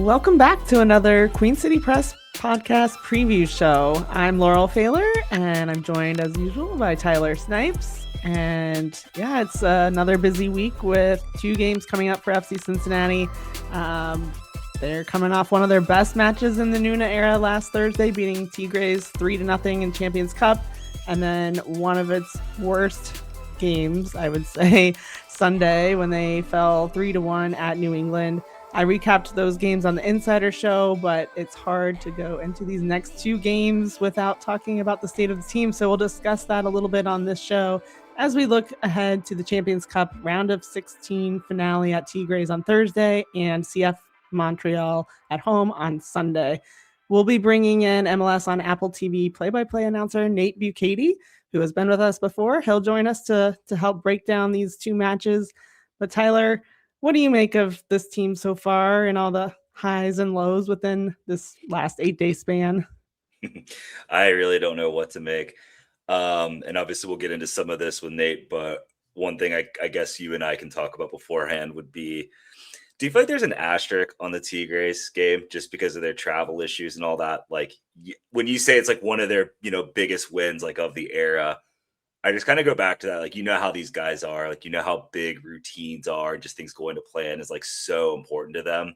Welcome back to another Queen City Press podcast preview show. I'm Laurel Failer, and I'm joined as usual by Tyler Snipes. And yeah, it's another busy week with 2 games coming up for FC Cincinnati. They're coming off one of their best matches in the Nuna era last Thursday, beating Tigres 3-0 in Champions Cup. And then one of its worst games, I would say, Sunday when they fell 3-1 at New England. I recapped those games on the Insider Show, but it's hard to go into these next 2 games without talking about the state of the team. So we'll discuss that a little bit on this show as we look ahead to the Champions Cup round of 16 finale at Tigres on Thursday and CF Montreal at home on Sunday. We'll be bringing in MLS on Apple TV play-by-play announcer Nate Bukaty, who has been with us before. He'll join us to help break down these 2 matches. But Tyler, what do you make of this team so far and all the highs and lows within this last 8-day span? I really don't know what to make. And obviously we'll get into some of this with Nate, but one thing I guess you and I can talk about beforehand would be, do you feel like there's an asterisk on the Tigres game just because of their travel issues and all that? Like when you say it's like one of their, biggest wins like of the era, I just kind of go back to that. Like, how these guys are, like, how big routines are, just things going to plan is like so important to them.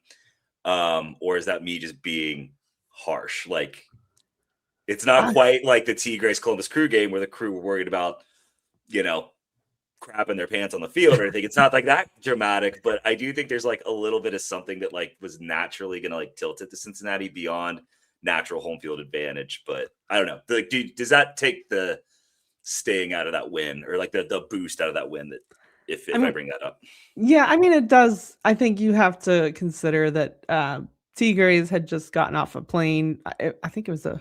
Or is that me just being harsh? Like, it's not quite like the Tigres Columbus Crew game where the Crew were worried about, crapping their pants on the field or anything. It's not like that dramatic, but I do think there's like a little bit of something that like was naturally going to like tilt it to Cincinnati beyond natural home field advantage. But I don't know. Like, does that take the staying out of that win or like the boost out of that win that if I bring that up? Yeah, I mean, it does. I think you have to consider that Tigres had just gotten off a plane. I think was it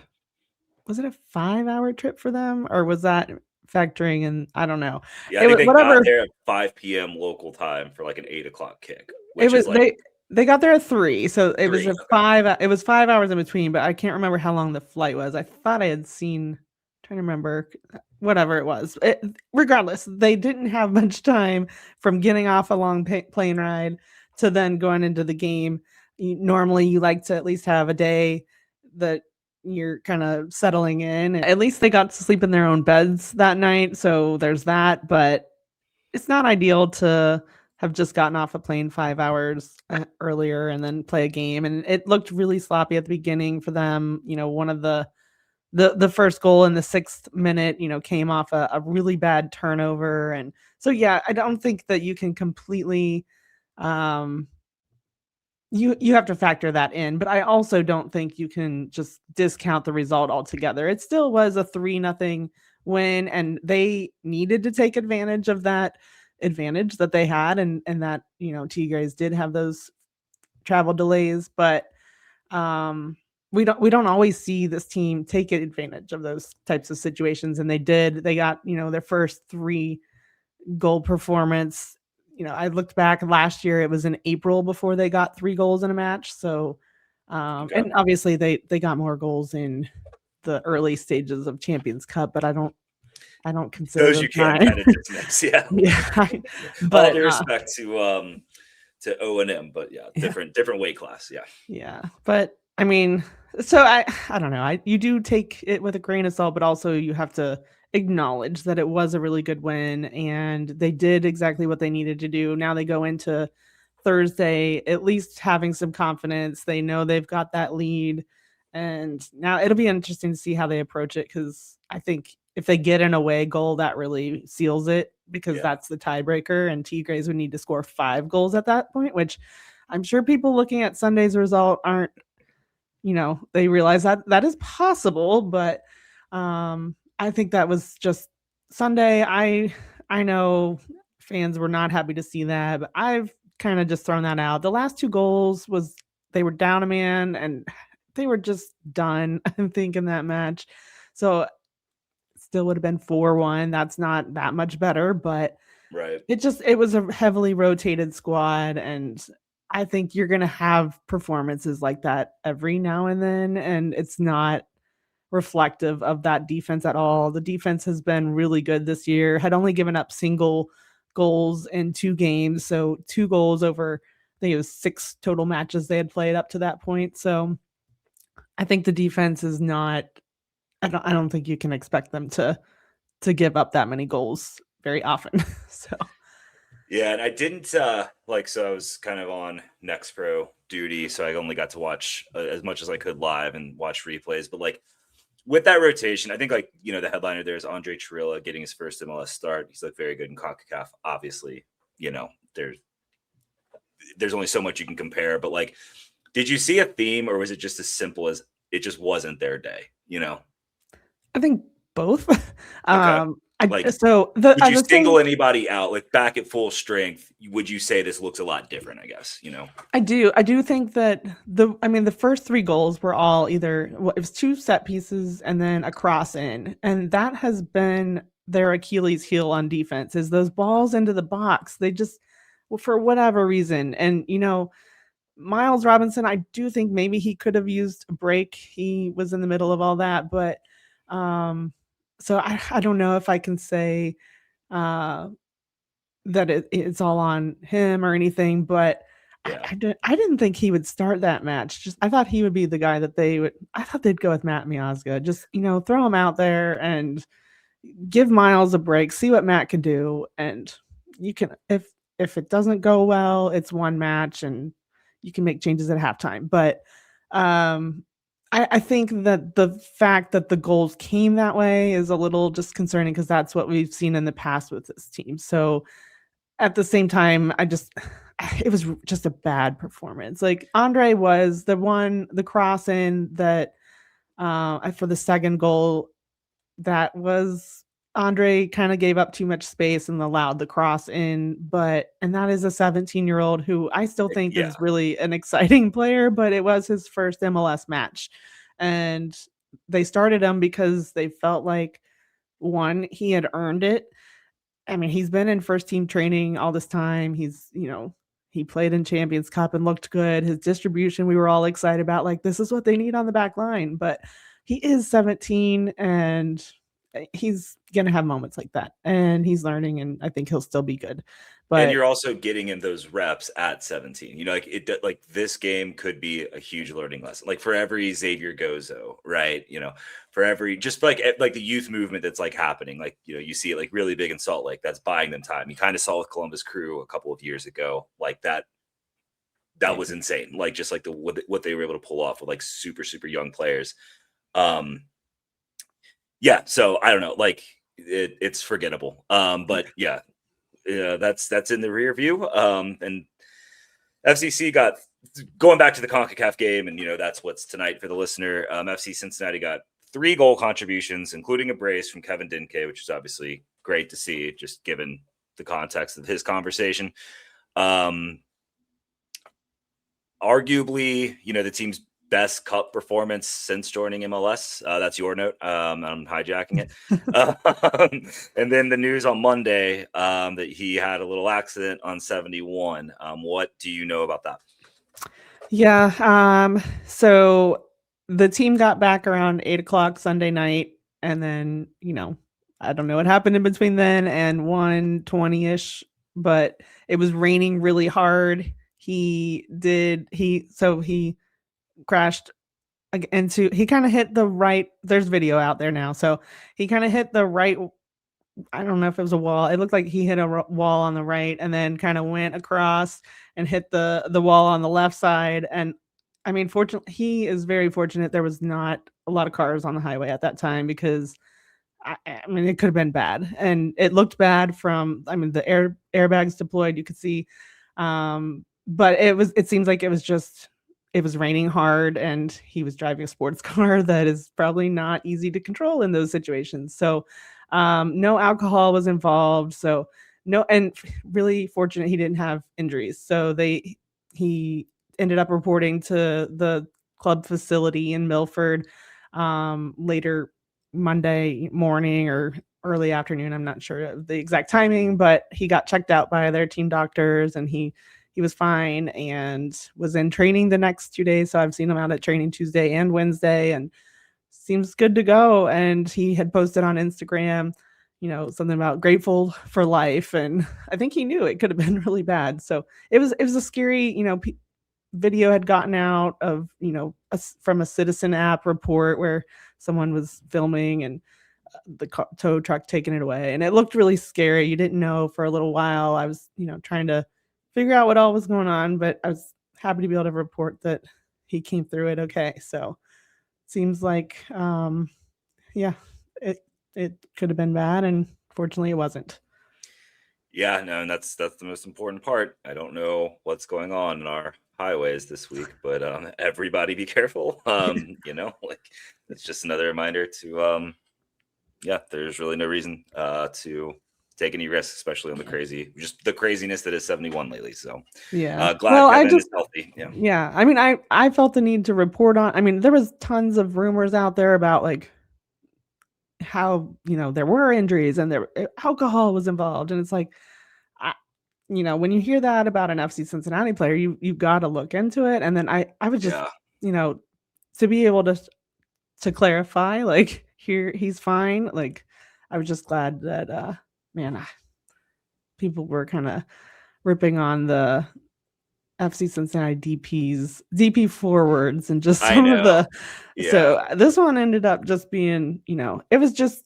a 5-hour trip for them, or was that factoring in? I don't know. Yeah, I think they got there at 5 p.m. local time for like an 8 o'clock kick. Which is like, they got there at 3, so it was 5. It was 5 hours in between, but I can't remember how long the flight was. I thought I had seen. Trying to remember, whatever it was. Regardless, they didn't have much time from getting off a long plane ride to then going into the game. Normally, you like to at least have a day that you're kind of settling in. At least they got to sleep in their own beds that night, so there's that. But it's not ideal to have just gotten off a plane 5 hours earlier and then play a game. And it looked really sloppy at the beginning for them. One of the first goal in the 6th minute, came off a really bad turnover. And so, yeah, I don't think that you can completely, you have to factor that in, but I also don't think you can just discount the result altogether. It still was a 3-0 win, and they needed to take advantage of that advantage that they had. And that, Tigres did have those travel delays, but, we don't always see this team take advantage of those types of situations. And they did. They got, their first 3 goal performance. I looked back last year, it was in April before they got 3 goals in a match. So, and obviously they got more goals in the early stages of Champions Cup, but I don't consider those you can't kind of dismiss. Yeah. Yeah. But all due respect to O&M, but yeah, different weight class. Yeah. Yeah. But I mean, so I don't know. You do take it with a grain of salt, but also you have to acknowledge that it was a really good win and they did exactly what they needed to do. Now they go into Thursday at least having some confidence. They know they've got that lead, and now it'll be interesting to see how they approach it, because I think if they get an away goal, that really seals it, because that's the tiebreaker, and Tigres would need to score 5 goals at that point, which I'm sure people looking at Sunday's result aren't, they realize that is possible, but I think that was just Sunday. I know fans were not happy to see that, but I've kind of just thrown that out. The last 2 goals they were down a man and they were just done, I think, in that match. So still would have been 4-1. That's not that much better, but right. It was a heavily rotated squad, and I think you're going to have performances like that every now and then, and it's not reflective of that defense at all. The defense has been really good this year, had only given up single goals in 2 games, so 2 goals over think it was 6 total matches they had played up to that point. So I think the defense is not. I don't think you can expect them to give up that many goals very often. So Yeah, and I didn't so I was kind of on Next Pro duty, so I only got to watch as much as I could live and watch replays. But like with that rotation, I think like the headliner there is Andre Chirilla getting his first MLS start. He's looked very good in CONCACAF. Obviously, there's only so much you can compare. But like, did you see a theme, or was it just as simple as it just wasn't their day? I think both. Okay. Like, so would you single anybody out, like back at full strength? Would you say this looks a lot different? I guess I do think that the first 3 goals were all either it was 2 set pieces and then a cross in, and that has been their Achilles heel on defense is those balls into the box. They just for whatever reason, and Miles Robinson, I do think maybe he could have used a break. He was in the middle of all that, but so I don't know if I can say that it's all on him or anything, but yeah. I didn't think he would start that match. I thought he would be the guy that I thought they'd go with Matt Miazga. Just, throw him out there and give Miles a break, see what Matt can do. And you can, if it doesn't go well, it's one match and you can make changes at halftime. But I think that the fact that the goals came that way is a little disconcerting because that's what we've seen in the past with this team. So at the same time, it was just a bad performance. Like Andre was the cross in that for the second goal, that was Andre kind of gave up too much space and allowed the cross in, and that is a 17-year-old who I still think is really an exciting player, but it was his first MLS match. And they started him because they felt like, one, he had earned it. I mean, he's been in first team training all this time. He's, he played in Champions Cup and looked good. His distribution, we were all excited about, like, this is what they need on the back line. But he is 17 and he's going to have moments like that. And he's learning, and I think he'll still be good. And you're also getting him those reps at 17. Like this game could be a huge learning lesson. Like for every Xavier Gozo, right? For every just like the youth movement that's like happening. Like you see it like really big in Salt Lake. That's buying them time. You kind of saw with Columbus Crew a couple of years ago, like that. That was insane. Like just like what they were able to pull off with like super young players. Yeah. So I don't know. Like it's forgettable. But yeah. Yeah, that's in the rear view. And FCC got going back to the CONCACAF game, and that's what's tonight for the listener. FC Cincinnati got 3 goal contributions, including a brace from Kevin Dinke, which is obviously great to see, just given the context of his conversation. Arguably, the team's best cup performance since joining MLS. That's your note. I'm hijacking it. And then the news on Monday that he had a little accident on 71. What do you know about that? Yeah. So the team got back around 8:00 Sunday night, and then, I don't know what happened in between then and 1:20-ish, but it was raining really hard. He crashed into, he kind of hit the right, there's video out there now, so he kind of hit the right, I don't know if it was a wall, it looked like he hit a wall on the right and then kind of went across and hit the wall on the left side. And I mean, fortunately, he is very fortunate there was not a lot of cars on the highway at that time, because I mean, it could have been bad, and it looked bad from, I mean, the airbags deployed, you could see, but it seems like it was raining hard, and he was driving a sports car that is probably not easy to control in those situations. So no alcohol was involved. So no, and really fortunate he didn't have injuries. So he ended up reporting to the club facility in Milford later Monday morning or early afternoon. I'm not sure of the exact timing, but he got checked out by their team doctors, and he was fine and was in training the next 2 days. So I've seen him out at training Tuesday and Wednesday, and seems good to go. And he had posted on Instagram, something about grateful for life, and I think he knew it could have been really bad. So it was a scary, video had gotten out of, from a Citizen app report where someone was filming and the tow truck taking it away, and it looked really scary. You didn't know for a little while. I was, trying to figure out what all was going on, but I was happy to be able to report that he came through it okay. So seems like, yeah, it could have been bad, and fortunately it wasn't. Yeah, no, and that's the most important part. I don't know what's going on in our highways this week, but everybody be careful. Like it's just another reminder to yeah, there's really no reason to take any risks, especially on the craziness that is 71 lately. So Yeah. glad Kevin is healthy. Yeah. Yeah. I mean, I felt the need to report on. I mean, there was tons of rumors out there about like how, there were injuries and alcohol was involved, and it's like, when you hear that about an FC Cincinnati player, you've got to look into it. And then I was just, to be able to clarify, like, here he's fine. Like, I was just glad that man, people were kind of ripping on the FC Cincinnati DP forwards and just some of the. Yeah. So this one ended up just being, it was just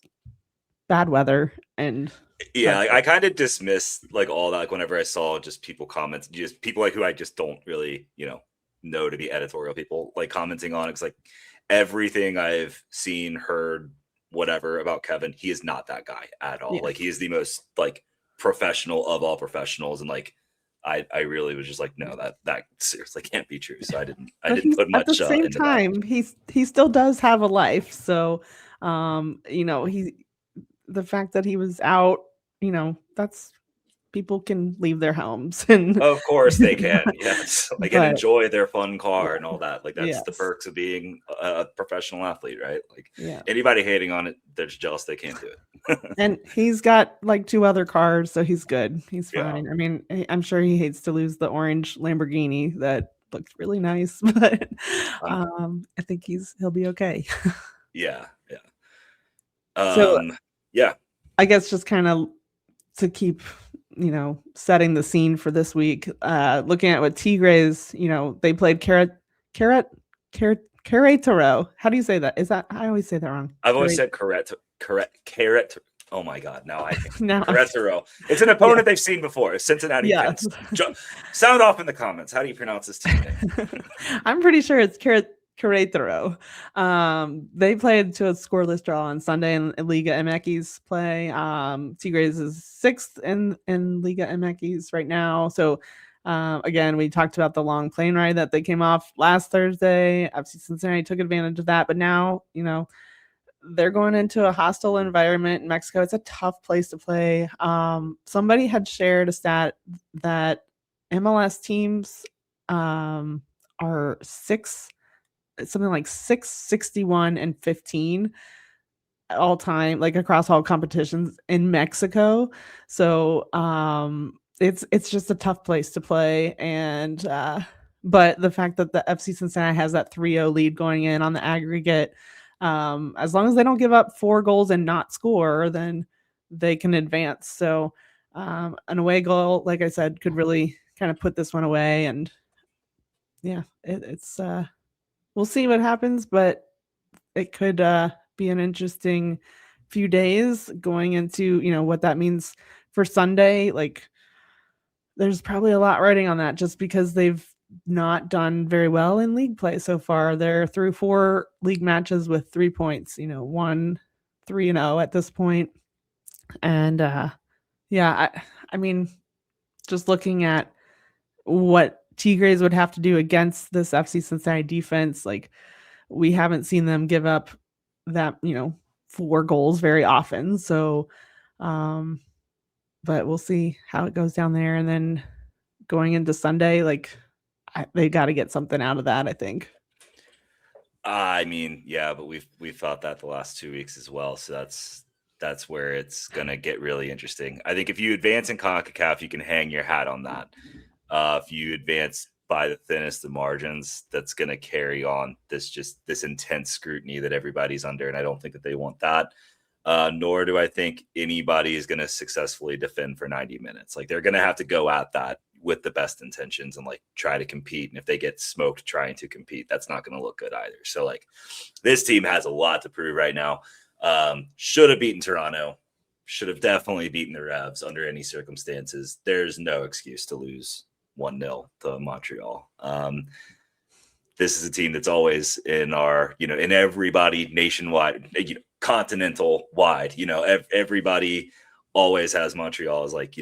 bad weather. And yeah, like, I kind of dismissed like all that. Like whenever I saw just people comments, just people like who I just don't really, know to be editorial people, like commenting on it. It's like everything I've seen, heard, whatever about Kevin, he is not that guy at all. Yeah. Like he is the most like professional of all professionals, and like I really was just like, no, that seriously can't be true. So I didn't put much. At the same time, he still does have a life. So, the fact that he was out, that's, people can leave their homes, and of course they can. Yes, like and enjoy their fun car and all that. Like that's the perks of being a professional athlete, right? Like anybody hating on it, they're just jealous they can't do it. And he's got like 2 other cars, so he's good. He's fine. I mean, I'm sure he hates to lose the orange Lamborghini that looked really nice, but I think he'll be okay. Yeah. So yeah, I guess just kind of to keep, setting the scene for this week, looking at what Tigres, they played Querétaro. How do you say that? Is that, I always say that wrong. I've always said correct. Oh my God. Now I think Querétaro. It's an opponent they've seen before. Cincinnati fans. Sound off in the comments. How do you pronounce this team name? I'm pretty sure it's Querétaro. They played to a scoreless draw on Sunday in Liga MX play. Tigres is 6th in Liga MX right now. So again, we talked about the long plane ride that they came off last Thursday. FC Cincinnati took advantage of that, but now, they're going into a hostile environment in Mexico. It's a tough place to play. Somebody had shared a stat that MLS teams are something like 661 and 15 all time, like across all competitions in Mexico. So it's just a tough place to play. And but the fact that the FC Cincinnati has that 3-0 lead going in on the aggregate, as long as they don't give up 4 goals and not score, then they can advance. So an away goal, like I said, could really kind of put this one away. And yeah, it's we'll see what happens, but it could be an interesting few days going into, what that means for Sunday. Like there's probably a lot riding on that, just because they've not done very well in league play so far. They're through 4 league matches with 3 points, 1-3-0 at this point. And yeah, I mean, just looking at what Tigres would have to do against this FC Cincinnati defense, like we haven't seen them give up that, 4 goals very often. So, but we'll see how it goes down there. And then going into Sunday, like they got to get something out of that, I think. I mean, yeah, but we've thought that the last 2 weeks as well. So that's where it's gonna get really interesting. I think if you advance in CONCACAF, you can hang your hat on that. If you advance by the thinnest of margins, that's gonna carry on this intense scrutiny that everybody's under, and I don't think that they want that. nor do I think anybody is going to successfully defend for 90 minutes. Like, they're going to have to go at that with the best intentions and like try to compete. And if they get smoked trying to compete, that's not going to look good either. So like, this team has a lot to prove right now. Should have beaten Toronto. Should have definitely beaten the Revs under any circumstances. There's no excuse to lose 1-0 to Montreal. This is a team that's always in our, in everybody nationwide, continental wide, everybody always has Montreal as like,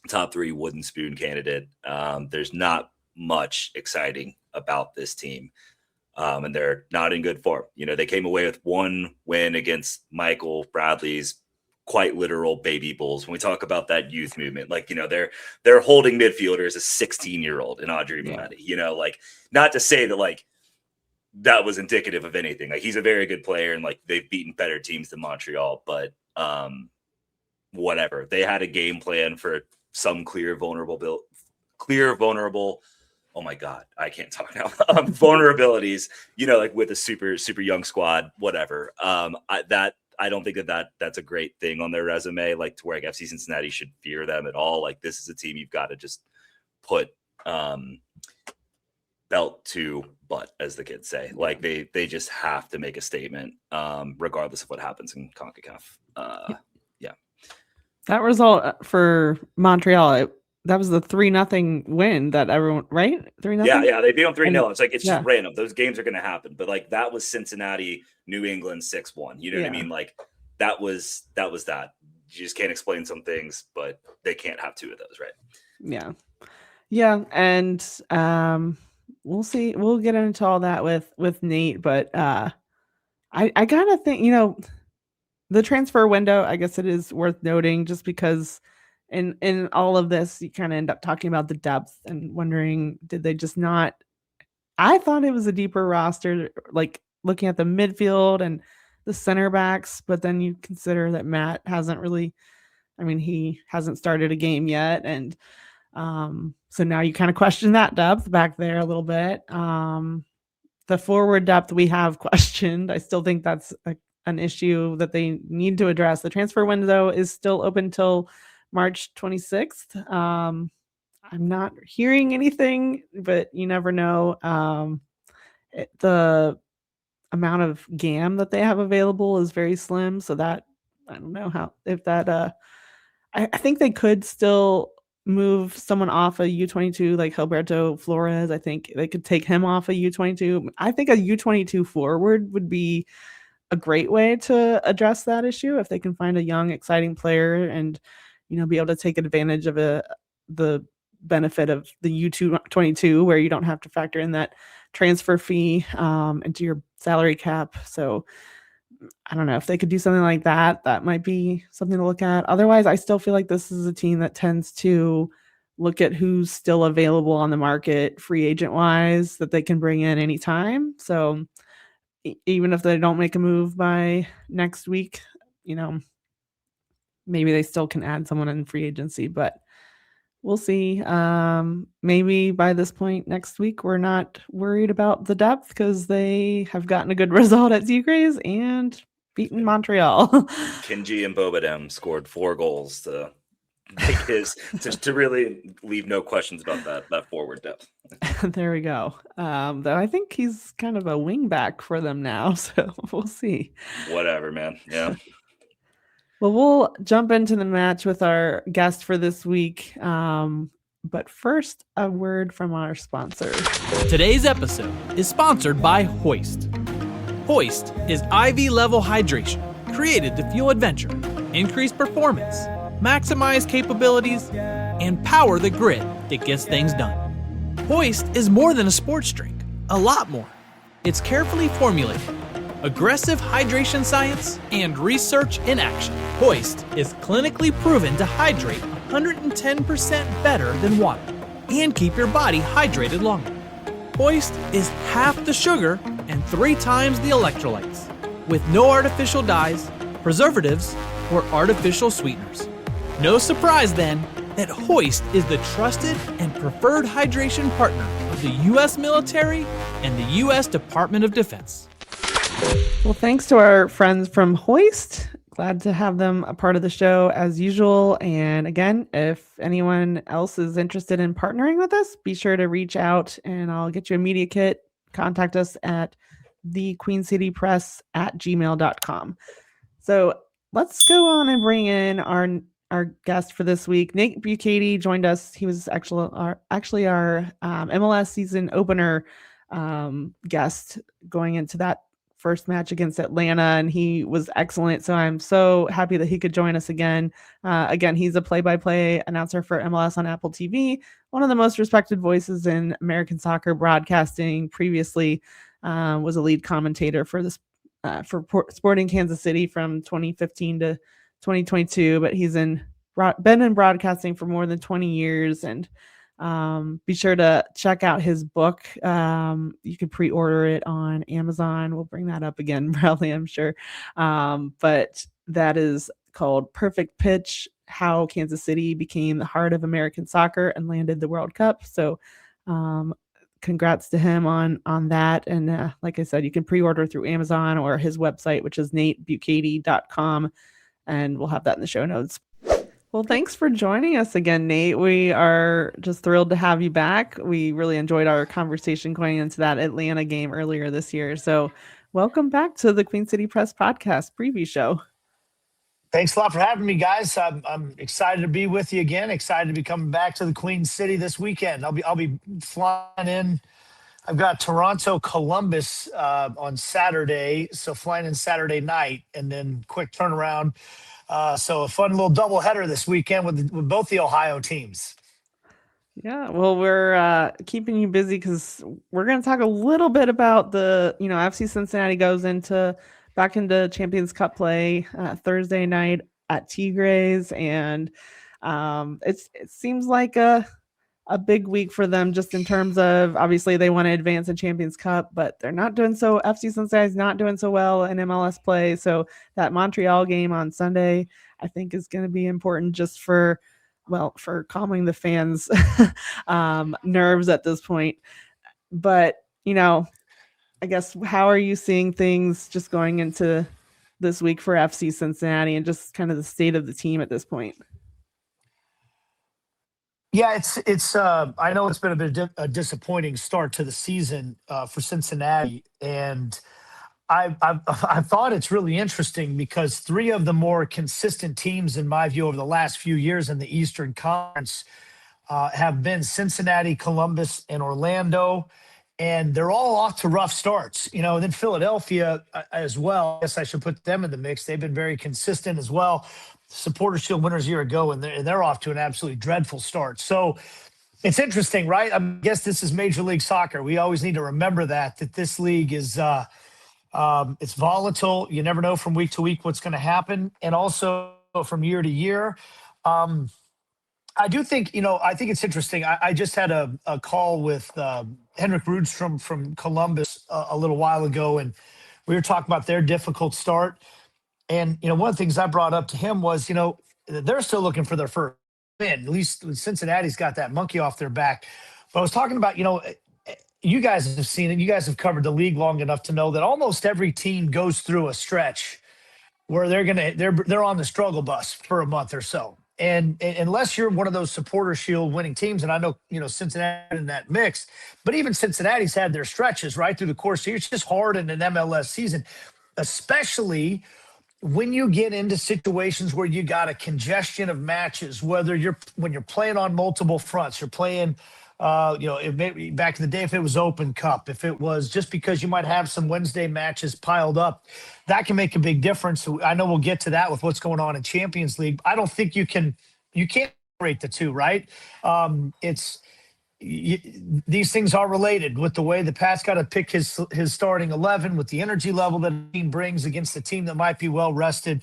top 3 wooden spoon candidate. There's not much exciting about this team. And they're not in good form. They came away with 1 win against Michael Bradley's quite literal baby bulls. When we talk about that youth movement, like, they're holding midfielders a 16-year-old in Audrey Bukaty, like, not to say that like that was indicative of anything. Like, he's a very good player and like they've beaten better teams than Montreal, but whatever. They had a game plan for some clear vulnerable, oh my God, I can't talk now. Vulnerabilities, like with a super, super young squad, whatever. I don't think that's a great thing on their resume, like to where like FC Cincinnati should fear them at all. Like, this is a team you've got to just put belt to butt, as the kids say. Like, they just have to make a statement, regardless of what happens in CONCACAF. That result for Montreal, that was the 3-0 win that everyone, right? 3-0? Yeah, they beat them 3-0. It's like, it's just random. Those games are going to happen. But like, that was Cincinnati, New England 6-1. You know what I mean? Like, that was that. You just can't explain some things, but they can't have 2 of those, right? Yeah. And we'll see. We'll get into all that with Nate, but I gotta think, the transfer window, I guess it is worth noting, just because in all of this, you kind of end up talking about the depth and wondering, did they just not? I thought it was a deeper roster, like looking at the midfield and the center backs, but then you consider that Matt hasn't really, he hasn't started a game yet. And so now you kind of question that depth back there a little bit. The forward depth we have questioned. I still think that's an issue that they need to address. The transfer window is still open till March 26th. I'm not hearing anything, but you never know. The amount of GAM that they have available is very slim. So that, I don't know if that, I think they could still move someone off a U22 like Gilberto Flores. I think they could take him off a U22. I think a U22 forward would be a great way to address that issue if they can find a young, exciting player and, be able to take advantage of the benefit of the U22, where you don't have to factor in that transfer fee into your salary cap. So I don't know if they could do something like that. That might be something to look at. Otherwise, I still feel like this is a team that tends to look at who's still available on the market, free agent wise, that they can bring in anytime. So even if they don't make a move by next week, maybe they still can add someone in free agency, but we'll see. Maybe by this point next week, we're not worried about the depth because they have gotten a good result at Tigres and beaten Montreal. Kenji and Bobadem scored 4 goals to make to really leave no questions about that forward depth. There we go. Though I think he's kind of a wing back for them now, so we'll see. Whatever, man. Yeah. Well, we'll jump into the match with our guest for this week. But first, a word from our sponsor. Today's episode is sponsored by Hoist. Hoist is IV level hydration created to fuel adventure, increase performance, maximize capabilities, and power the grit that gets things done. Hoist is more than a sports drink, a lot more. It's carefully formulated, aggressive hydration science, and research in action. Hoist is clinically proven to hydrate 110% better than water and keep your body hydrated longer. Hoist is half the sugar and 3 times the electrolytes, with no artificial dyes, preservatives, or artificial sweeteners. No surprise then that Hoist is the trusted and preferred hydration partner of the U.S. military and the U.S. Department of Defense. Well, thanks to our friends from Hoist. glad to have them a part of the show as usual. And again, if anyone else is interested in partnering with us, be sure to reach out and I'll get you a media kit. Contact us at thequeencitypress@gmail.com. So let's go on and bring in our guest for this week. Nate Bukaty joined us. He was actually our MLS season opener guest going into that first match against Atlanta, and he was excellent. So I'm so happy that he could join us again. Again, he's a play-by-play announcer for MLS on Apple TV, one of the most respected voices in American soccer broadcasting. Previously, was a lead commentator for this for Sporting Kansas City from 2015 to 2022, but he's been in broadcasting for more than 20 years. And be sure to check out his book. You can pre-order it on Amazon. We'll bring that up again, probably, I'm sure. But that is called Perfect Pitch: How Kansas City Became the Heart of American Soccer and Landed the World Cup. So congrats to him on that. And like I said, you can pre-order through Amazon or his website, which is natebukaty.com. And we'll have that in the show notes. Well, thanks for joining us again, Nate. We are just thrilled to have you back. We really enjoyed our conversation going into that Atlanta game earlier this year. So welcome back to the Queen City Press podcast preview show. Thanks a lot for having me, guys. I'm excited to be with you again. Excited to be coming back to the Queen City this weekend. I'll be flying in. I've got Toronto, Columbus on Saturday, so flying in Saturday night, and then quick turnaround. So a fun little doubleheader this weekend with both the Ohio teams. Yeah, well, we're keeping you busy because we're going to talk a little bit about the, FC Cincinnati goes back into Champions Cup play Thursday night at Tigres, and it seems like a big week for them just in terms of, obviously they want to advance in Champions Cup, but they're not doing so. FC Cincinnati's not doing so well in MLS play. So that Montreal game on Sunday, I think, is going to be important just for calming the fans' nerves at this point. But, I guess, how are you seeing things just going into this week for FC Cincinnati and just kind of the state of the team at this point? Yeah, it's. I know it's been a bit of a disappointing start to the season for Cincinnati, and I thought it's really interesting because three of the more consistent teams, in my view, over the last few years in the Eastern Conference have been Cincinnati, Columbus, and Orlando, and they're all off to rough starts. And then Philadelphia as well. I guess I should put them in the mix. They've been very consistent as well. Supporter Shield winners a year ago, and they're off to an absolutely dreadful start. So it's interesting, right? I guess this is Major League Soccer. We always need to remember that this league is it's volatile. You never know from week to week what's going to happen, and also from year to year. I do think, I think it's interesting. I just had a call with Henrik Rudstrom from Columbus a little while ago, and we were talking about their difficult start. And, one of the things I brought up to him was, they're still looking for their first win. At least Cincinnati's got that monkey off their back. But I was talking about, you guys have seen it. You guys have covered the league long enough to know that almost every team goes through a stretch where they're on the struggle bus for a month or so. And unless you're one of those Supporter Shield winning teams, and I know, Cincinnati in that mix, but even Cincinnati's had their stretches right through the course of the year. It's just hard in an MLS season, especially when you get into situations where you got a congestion of matches, when you're playing on multiple fronts, you're playing, back in the day, if it was Open Cup, if it was just because you might have some Wednesday matches piled up, that can make a big difference. I know we'll get to that with what's going on in Champions League. I don't think you can't separate the two, right? These things are related with the way the Pat's got to pick his starting 11, with the energy level that the team brings against a team that might be well rested.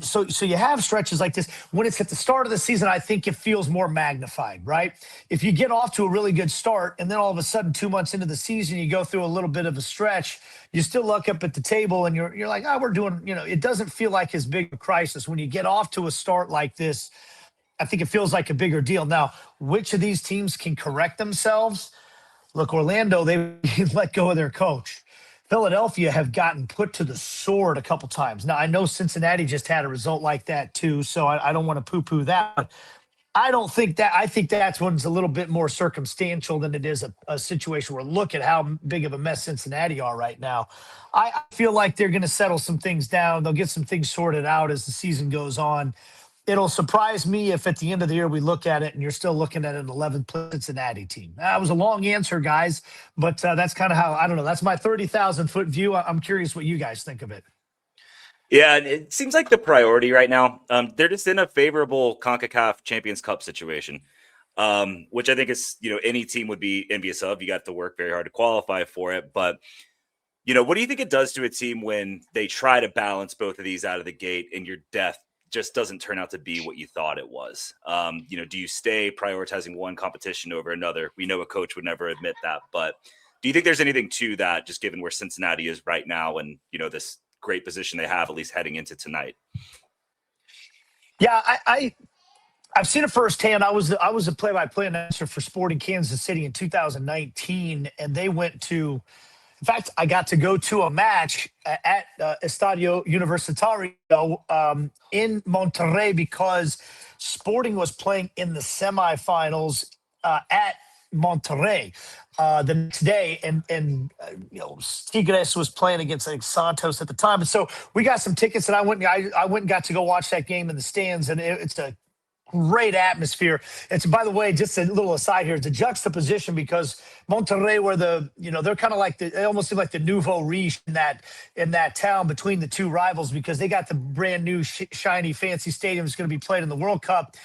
So you have stretches like this. When it's at the start of the season, I think it feels more magnified, right? If you get off to a really good start and then all of a sudden 2 months into the season, you go through a little bit of a stretch, you still look up at the table and you're like, we're doing, it doesn't feel like as big a crisis. When you get off to a start like this, I think it feels like a bigger deal. Now, which of these teams can correct themselves? Look, Orlando, they let go of their coach. Philadelphia have gotten put to the sword a couple times. Now, I know Cincinnati just had a result like that too, so I don't want to poo-poo that. But I don't think that. I think that's one's a little bit more circumstantial than it is a situation where look at how big of a mess Cincinnati are right now. I feel like they're going to settle some things down. They'll get some things sorted out as the season goes on. It'll surprise me if at the end of the year we look at it and you're still looking at an 11th Cincinnati team. That was a long answer, guys, but that's kind of how, I don't know. That's my 30,000-foot view. I'm curious what you guys think of it. Yeah, and it seems like the priority right now, they're just in a favorable CONCACAF Champions Cup situation, which I think is, any team would be envious of. You got to work very hard to qualify for it. But, what do you think it does to a team when they try to balance both of these out of the gate and your depth just doesn't turn out to be what you thought it was? Do you stay prioritizing one competition over another? We know a coach would never admit that, but do you think there's anything to that, just given where Cincinnati is right now and, this great position they have, at least heading into tonight? Yeah, I've seen it firsthand. I was a play-by-play announcer for Sporting Kansas City in 2019, and they went to. In fact, I got to go to a match at Estadio Universitario in Monterrey because Sporting was playing in the semifinals at Monterrey the next day, and Tigres was playing against Santos at the time, and so we got some tickets, and I went and got to go watch that game in the stands, and it's a great atmosphere. It's, by the way, just a little aside here, it's a juxtaposition because Monterrey, where they're kind of like they almost seem like the nouveau riche in that town between the two rivals because they got the brand new shiny fancy stadium that's going to be played in the World Cup.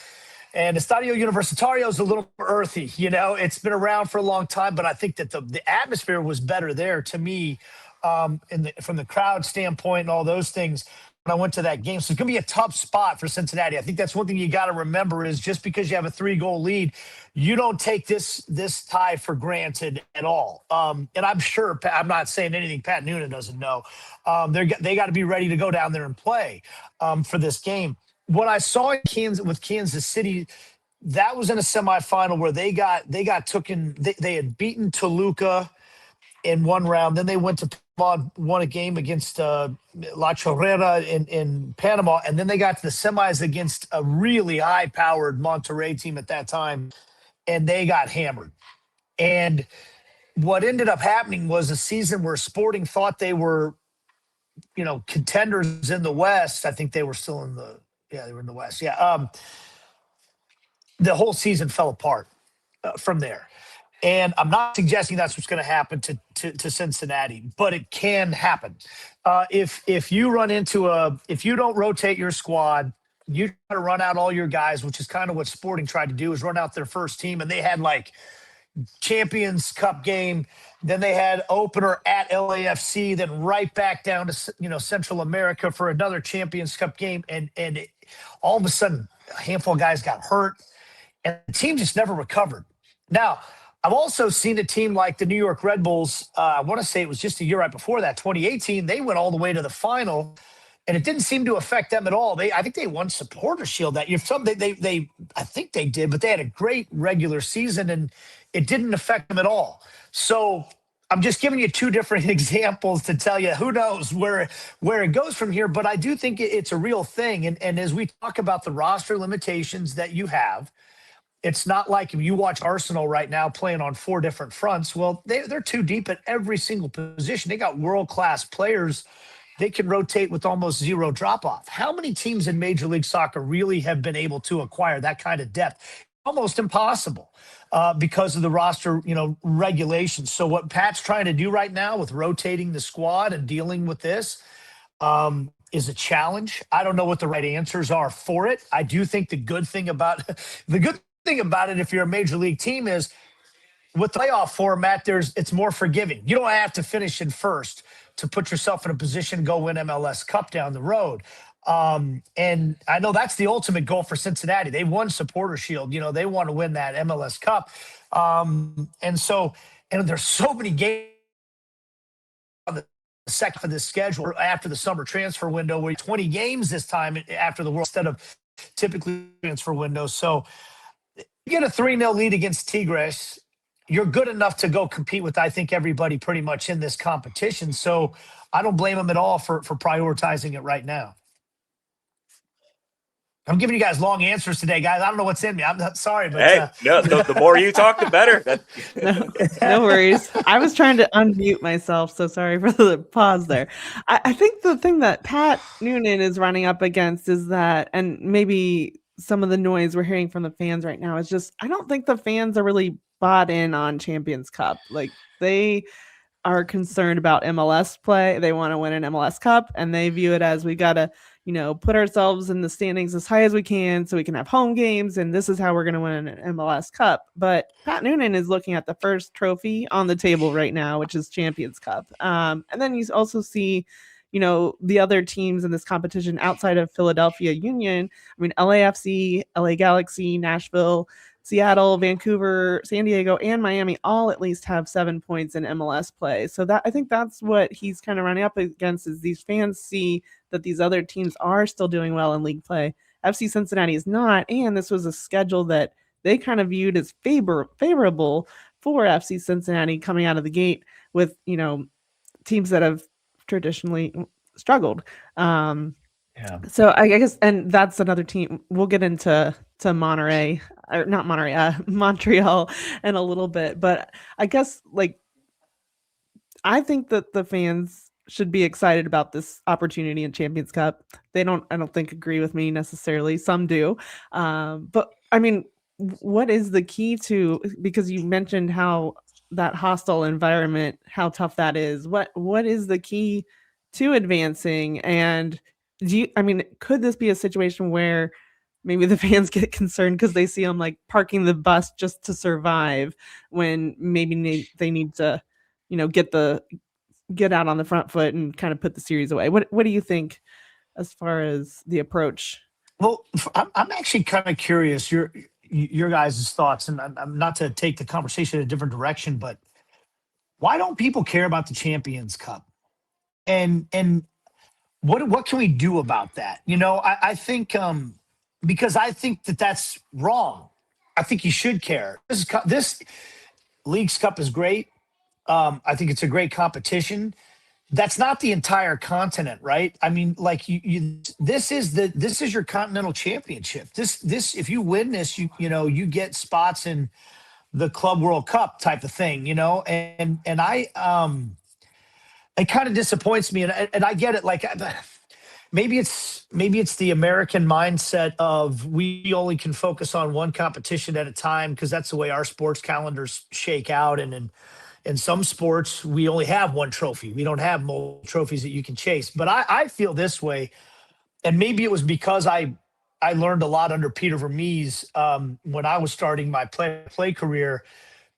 And Estadio Universitario is a little more earthy. It's been around for a long time, but I think that the atmosphere was better there to me from the crowd standpoint and all those things when I went to that game. So it's going to be a tough spot for Cincinnati. I think that's one thing you got to remember is just because you have a 3-goal lead, you don't take this tie for granted at all. And I'm sure, I'm not saying anything Pat Noonan doesn't know. They got to be ready to go down there and play for this game. What I saw in Kansas City, that was in a semifinal where they had beaten Toluca in one round. Then they went to Panama, won a game against La Chorrera in Panama, and then they got to the semis against a really high-powered Monterrey team at that time, and they got hammered. And what ended up happening was a season where Sporting thought they were, contenders in the West. I think they were still in the they were in the West. Yeah. The whole season fell apart from there. And I'm not suggesting that's what's going to happen to Cincinnati, but it can happen. If you run into if you don't rotate your squad, you try to run out all your guys, which is kind of what Sporting tried to do, is run out their first team. And they had like Champions Cup game. Then they had opener at LAFC, then right back down to, Central America for another Champions Cup game. And all of a sudden, a handful of guys got hurt, and the team just never recovered. Now, I've also seen a team like the New York Red Bulls. I want to say it was just a year right before that, 2018. They went all the way to the final, and it didn't seem to affect them at all. I think they won Supporter Shield that year. I think they did, but they had a great regular season, and it didn't affect them at all. So I'm just giving you two different examples to tell you who knows where it goes from here. But I do think it's a real thing. And as we talk about the roster limitations that you have, it's not like if you watch Arsenal right now playing on 4 different fronts. Well, they're too deep at every single position. They got world-class players. They can rotate with almost zero drop-off. How many teams in Major League Soccer really have been able to acquire that kind of depth? Almost impossible because of the roster, regulations. So what Pat's trying to do right now with rotating the squad and dealing with this is a challenge. I don't know what the right answers are for it. I do think the good thing about it, if you're a major league team, is with the playoff format, it's more forgiving. You don't have to finish in first to put yourself in a position to go win MLS Cup down the road. And I know that's the ultimate goal for Cincinnati. They won Supporter Shield. They want to win that MLS Cup. And there's so many games on the second of this schedule after the summer transfer window, where 20 games this time after the World instead of typically transfer windows. So you get a 3-0 lead against Tigres. you're good enough to go compete with, I think, everybody pretty much in this competition. So I don't blame them at all for prioritizing it right now. I'm giving you guys long answers today, guys. I don't know what's in me. I'm not sorry, but Hey, no, the more you talk, the better. No worries. I was trying to unmute myself, so sorry for the pause there. I think the thing that Pat Noonan is running up against is that, and maybe some of the noise we're hearing from the fans right now is just, I don't think the fans are really bought in on Champions Cup. Like, they are concerned about MLS play. They want to win an MLS Cup, and they view it as, we got to, put ourselves in the standings as high as we can so we can have home games, and this is how we're going to win an MLS Cup. But Pat Noonan is looking at the first trophy on the table right now, which is Champions Cup. And then you also see, the other teams in this competition outside of Philadelphia Union. I mean, LAFC, LA Galaxy, Nashville, Seattle, Vancouver, San Diego, and Miami all at least have 7 points in MLS play. So I think that's what he's kind of running up against, is these fans see that these other teams are still doing well in league play. FC Cincinnati is not, and this was a schedule that they kind of viewed as favorable for FC Cincinnati coming out of the gate with, teams that have traditionally struggled. So I guess, and that's another team. We'll get into Monterey, or not Monterey, Montreal in a little bit. But I guess, I think that the fans should be excited about this opportunity in Champions Cup. I don't think agree with me necessarily. Some do. But I mean, what is the key to, because you mentioned how that hostile environment, how tough that is. What is the key to advancing? And could this be a situation where maybe the fans get concerned because they see them parking the bus just to survive, when maybe they need to, get out on the front foot and kind of put the series away? What do you think as far as the approach? Well, I'm actually kind of curious your guys' thoughts, and I'm not to take the conversation in a different direction, but why don't people care about the Champions Cup? And what can we do about that? I think because I think that's wrong. I think you should care. This Leagues Cup is great. I think it's a great competition. That's not the entire continent, right? I mean, this is your continental championship. This if you win this, you get spots in the Club World Cup type of thing, and it kind of disappoints me, and I get it. Maybe it's the American mindset of, we only can focus on one competition at a time because that's the way our sports calendars shake out, and in some sports, we only have one trophy. We don't have multiple trophies that you can chase. But I feel this way, and maybe it was because I learned a lot under Peter Vermees when I was starting my play career.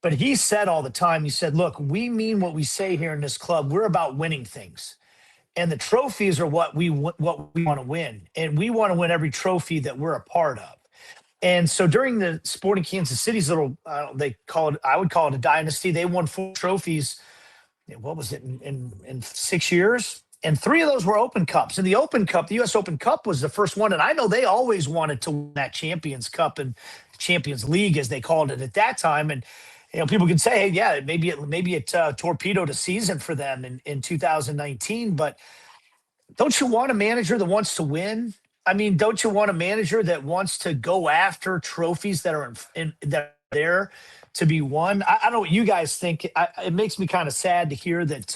But he said all the time, he said, look, we mean what we say here in this club. We're about winning things. And the trophies are what we want to win. And we want to win every trophy that we're a part of. And so during the Sporting Kansas City's little, I would call it a dynasty. They won 4 trophies. What was it, in 6 years? And 3 of those were Open Cups. And the Open Cup, the U.S. Open Cup, was the first one. And I know they always wanted to win that Champions Cup and Champions League, as they called it at that time. And people can say, hey, yeah, maybe it torpedoed a season for them in 2019. But don't you want a manager that wants to win? I mean, don't you want a manager that wants to go after trophies that are that are there to be won? I don't know what you guys think. It makes me kind of sad to hear that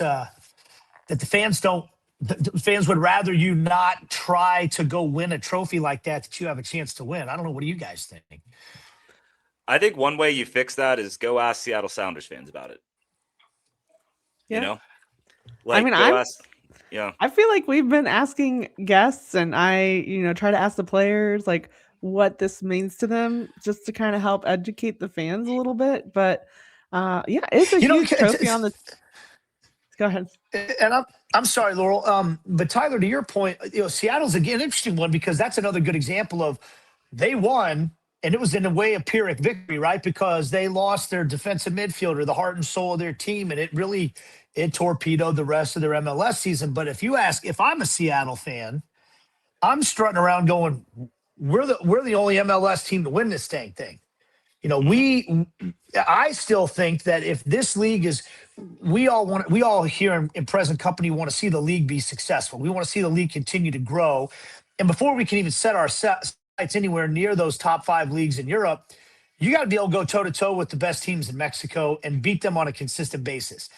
that the fans would rather you not try to go win a trophy like that you have a chance to win. I don't know. What do you guys think? I think one way you fix that is go ask Seattle Sounders fans about it. Yeah. Yeah. I feel like we've been asking guests, and I, try to ask the players what this means to them, just to kind of help educate the fans a little bit. But it's a huge trophy on the. Go ahead. And I'm sorry, Laurel. But Tyler, to your point, Seattle's again an interesting one, because that's another good example of, they won, and it was in a way a Pyrrhic victory, right? Because they lost their defensive midfielder, the heart and soul of their team, and it torpedoed the rest of their MLS season. But if I'm a Seattle fan, I'm strutting around going, we're the only MLS team to win this dang thing. I still think that if this league is, we all here in present company want to see the league be successful. We want to see the league continue to grow. And before we can even set our sights anywhere near those top 5 leagues in Europe, you got to be able to go toe to toe with the best teams in Mexico and beat them on a consistent basis.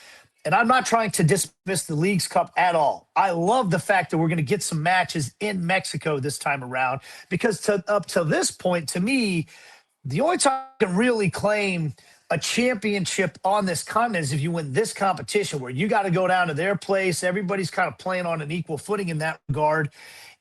And I'm not trying to dismiss the Leagues Cup at all. I love the fact that we're going to get some matches in Mexico this time around, because up to this point, to me, the only time you can really claim a championship on this continent is if you win this competition, where you got to go down to their place. Everybody's kind of playing on an equal footing in that regard.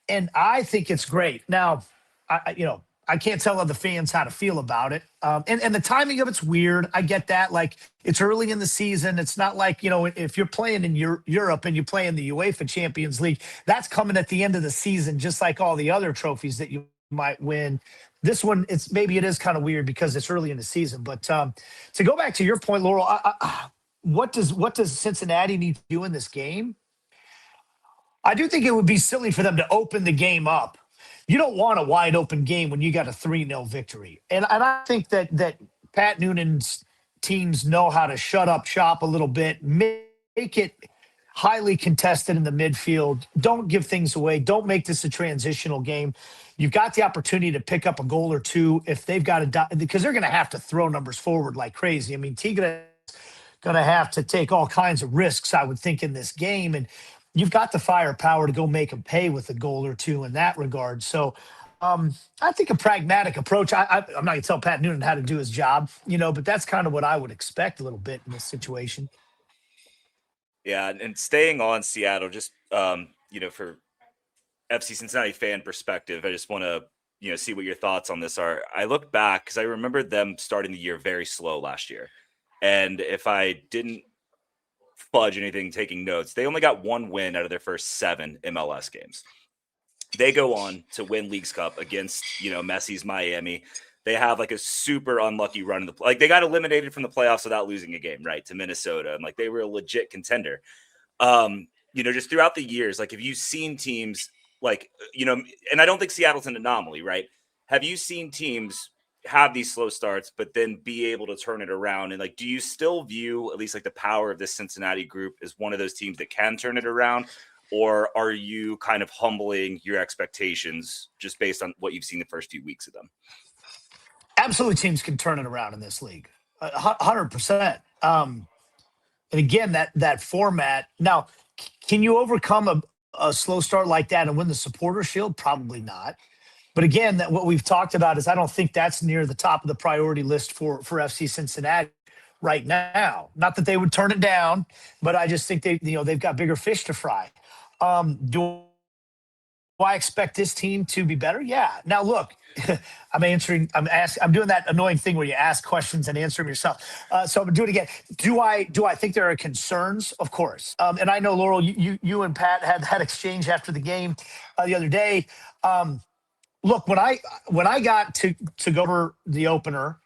And I think it's great. Now, I can't tell other fans how to feel about it. And the timing of it's weird. I get that. Like, it's early in the season. It's not like, if you're playing in Europe and you play in the UEFA Champions League, that's coming at the end of the season, just like all the other trophies that you might win. This one, it is kind of weird because it's early in the season. But to go back to your point, Laurel, what does Cincinnati need to do in this game? I do think it would be silly for them to open the game up. You don't want a wide open game when you got a 3-0 victory. And I think that Pat Noonan's teams know how to shut up shop a little bit, make it highly contested in the midfield. Don't give things away. Don't make this a transitional game. You've got the opportunity to pick up a goal or two if they've got because they're going to have to throw numbers forward like crazy. I mean, Tigres going to have to take all kinds of risks, I would think, in this game. And you've got the firepower to go make them pay with a goal or two in that regard. So I think a pragmatic approach. I'm not going to tell Pat Noonan how to do his job, but that's kind of what I would expect a little bit in this situation. Yeah, and staying on Seattle, just for FC Cincinnati fan perspective, I just want to see what your thoughts on this are. I look back because I remember them starting the year very slow last year, and if I didn't fudge anything taking notes, they only got 1 win out of their first 7 MLS games. They go on to win Leagues Cup against Messi's Miami. They have like a super unlucky run in they got eliminated from the playoffs without losing a game, right, to Minnesota, and they were a legit contender. Just throughout the years, have you seen teams and I don't think Seattle's an anomaly, right? Have you seen teams have these slow starts, but then be able to turn it around? And do you still view at least the power of this Cincinnati group as one of those teams that can turn it around? Or are you kind of humbling your expectations just based on what you've seen the first few weeks of them? Absolutely, teams can turn it around in this league, 100%. And again, that format. Now, can you overcome a slow start like that and win the Supporter Shield? Probably not. But again, what we've talked about is I don't think that's near the top of the priority list for FC Cincinnati right now. Not that they would turn it down, but I just think they've got bigger fish to fry. Do I expect this team to be better? Yeah. Now look, I'm doing that annoying thing where you ask questions and answer them yourself. So I'm gonna do it again. Do I think there are concerns? Of course. And I know, Laurel, you and Pat had that exchange after the game the other day. Look, when I got to go over the opener,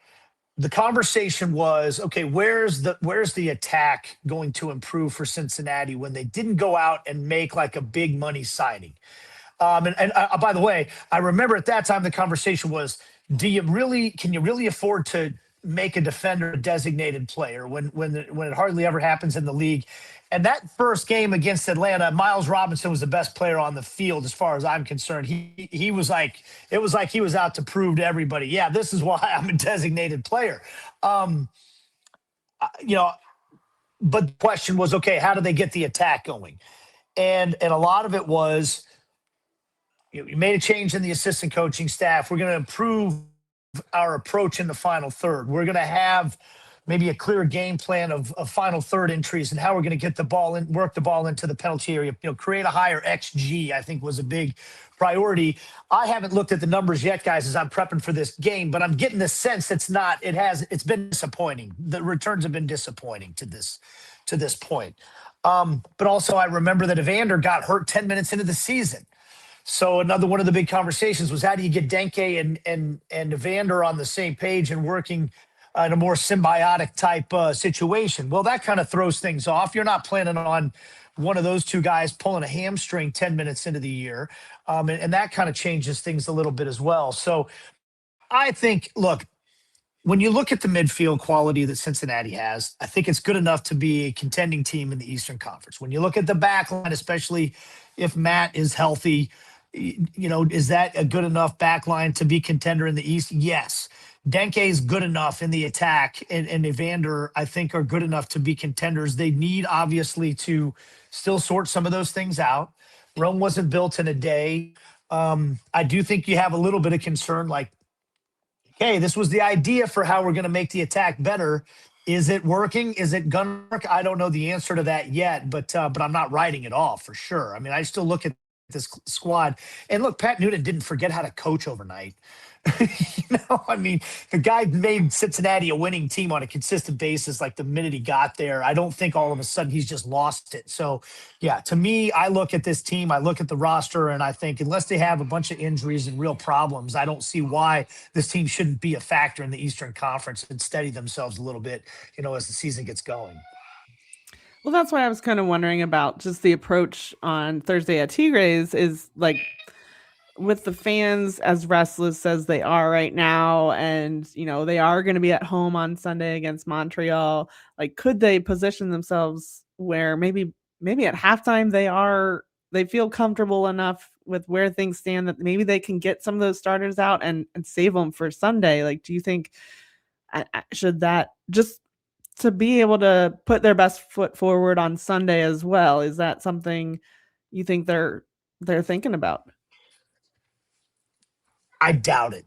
the conversation was, okay, where's the attack going to improve for Cincinnati when they didn't go out and make a big money signing? And by the way, I remember at that time the conversation was, can you really afford to make a defender a designated player when it hardly ever happens in the league? And that first game against Atlanta, Miles Robinson was the best player on the field as far as I'm concerned. He was it was like he was out to prove to everybody, yeah, this is why I'm a designated player. But the question was, okay, how do they get the attack going? And a lot of it was, you made a change in the assistant coaching staff. We're going to improve our approach in the final third. We're going to have maybe a clear game plan of final third entries and how we're going to get the ball in, work the ball into the penalty area, create a higher XG, I think was a big priority. I haven't looked at the numbers yet, guys, as I'm prepping for this game, but I'm getting the sense it's been disappointing. The returns have been disappointing to this point. But also I remember that Evander got hurt 10 minutes into the season. So another one of the big conversations was, how do you get Denke and Evander on the same page and working in a more symbiotic type situation? Well, that kind of throws things off. You're not planning on one of those two guys pulling a hamstring 10 minutes into the year. And that kind of changes things a little bit as well. So I think, look, when you look at the midfield quality that Cincinnati has, I think it's good enough to be a contending team in the Eastern Conference. When you look at the back line, especially if Matt is healthy, is that a good enough back line to be contender in the East? Yes. Denke is good enough in the attack, and Evander, I think, are good enough to be contenders. They need, obviously, to still sort some of those things out. Rome wasn't built in a day. I do think you have a little bit of concern, like, okay, this was the idea for how we're going to make the attack better. Is it working? Is it going to work? I don't know the answer to that yet, but I'm not writing it off for sure. I mean, I still look at this squad, and look, Pat Noonan didn't forget how to coach overnight. I mean, the guy made Cincinnati a winning team on a consistent basis like the minute he got there. I don't think all of a sudden he's just lost it. So, yeah, to me, I look at this team, I look at the roster, and I think unless they have a bunch of injuries and real problems, I don't see why this team shouldn't be a factor in the Eastern Conference and steady themselves a little bit, as the season gets going. Well, that's why I was kind of wondering about just the approach on Thursday at Tigres is like, with the fans as restless as they are right now, and they are going to be at home on Sunday against Montreal, like, could they position themselves where maybe at halftime they feel comfortable enough with where things stand that maybe they can get some of those starters out and save them for Sunday? Like, do you think should that, just to be able to put their best foot forward on Sunday as well, is that something you think they're thinking about? I doubt it.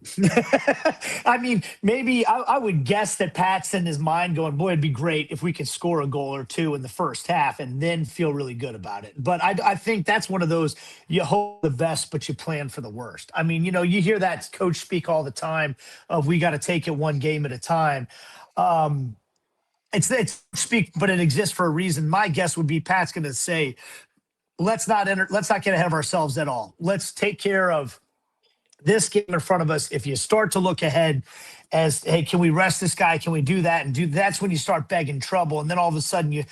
I mean, maybe I would guess that Pat's in his mind going, boy, it'd be great if we could score a goal or two in the first half and then feel really good about it. But I think that's one of those, you hope the best, but you plan for the worst. I mean, you hear that coach speak all the time of we got to take it one game at a time. It's speak, but it exists for a reason. My guess would be Pat's going to say, let's not get ahead of ourselves at all. Let's take care of this game in front of us. If you start to look ahead as, hey, can we rest this guy? Can we do that? That's when you start begging trouble. And then all of a sudden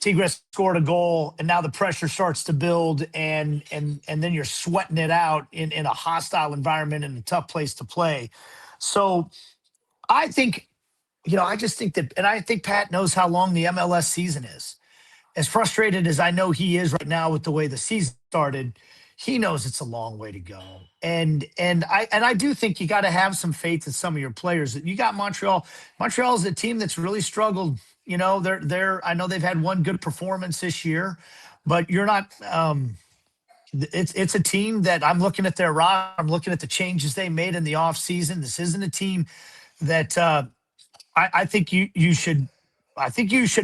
Tigres scored a goal and now the pressure starts to build and then you're sweating it out in a hostile environment and a tough place to play. So I think, I just think that, and I think Pat knows how long the MLS season is. As frustrated as I know he is right now with the way the season started, he knows it's a long way to go. And I do think you got to have some faith in some of your players. You got Montreal. Montreal is a team that's really struggled. I know they've had one good performance this year, but you're not it's a team that I'm looking at their roster. I'm looking at the changes they made in the offseason. This isn't a team that I think you should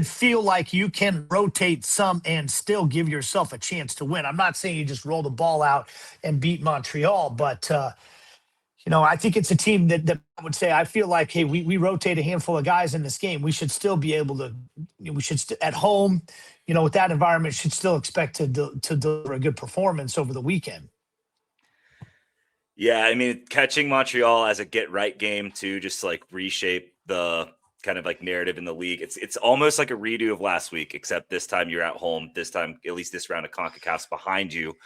feel like you can rotate some and still give yourself a chance to win. I'm not saying you just roll the ball out and beat Montreal, but I think it's a team that I would say I feel like, hey, we rotate a handful of guys in this game. We should still be able to. We should at home, with that environment, should still expect to deliver a good performance over the weekend. Yeah, I mean, catching Montreal as a get right game too, just like reshape the kind of like narrative in the league. It's almost like a redo of last week, except this time you're at home. This time, at least this round of CONCACAF's behind you.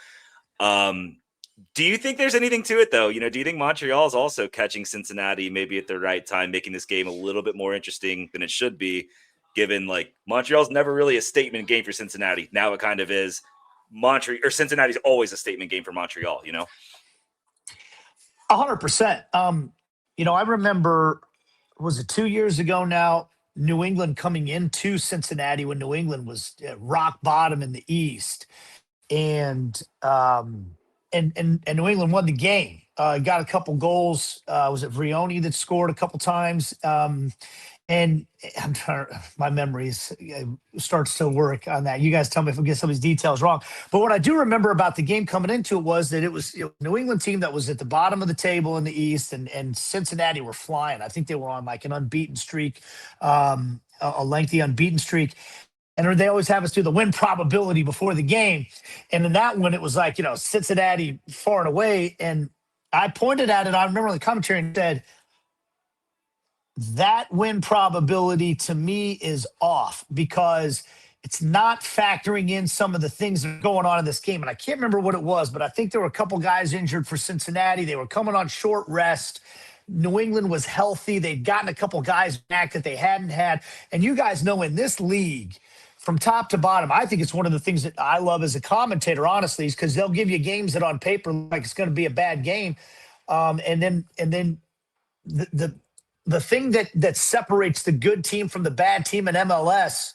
Do you think there's anything to it though? Do you think Montreal is also catching Cincinnati maybe at the right time, making this game a little bit more interesting than it should be, given like Montreal's never really a statement game for Cincinnati. Now it kind of is. Cincinnati's always a statement game for Montreal, 100%. I remember, was it 2 years ago now, New England coming into Cincinnati when New England was at rock bottom in the East, and New England won the game. Got a couple goals. Was it Vrioni that scored a couple times? And I'm trying. My memories starts to work on that. You guys tell me if I get some of these details wrong. But what I do remember about the game coming into it was that it was New England team that was at the bottom of the table in the East, and Cincinnati were flying. I think they were on like an unbeaten streak, a lengthy unbeaten streak. And they always have us do the win probability before the game. And in that one, it was like, Cincinnati far and away. And I pointed at it. I remember the commentary and said, that win probability to me is off because it's not factoring in some of the things that are going on in this game. And I can't remember what it was, but I think there were a couple guys injured for Cincinnati. They were coming on short rest. New England was healthy. They'd gotten a couple guys back that they hadn't had. And you guys know in this league, from top to bottom, I think it's one of the things that I love as a commentator, honestly, is because they'll give you games that on paper look like it's going to be a bad game. And then the thing that separates the good team from the bad team in MLS,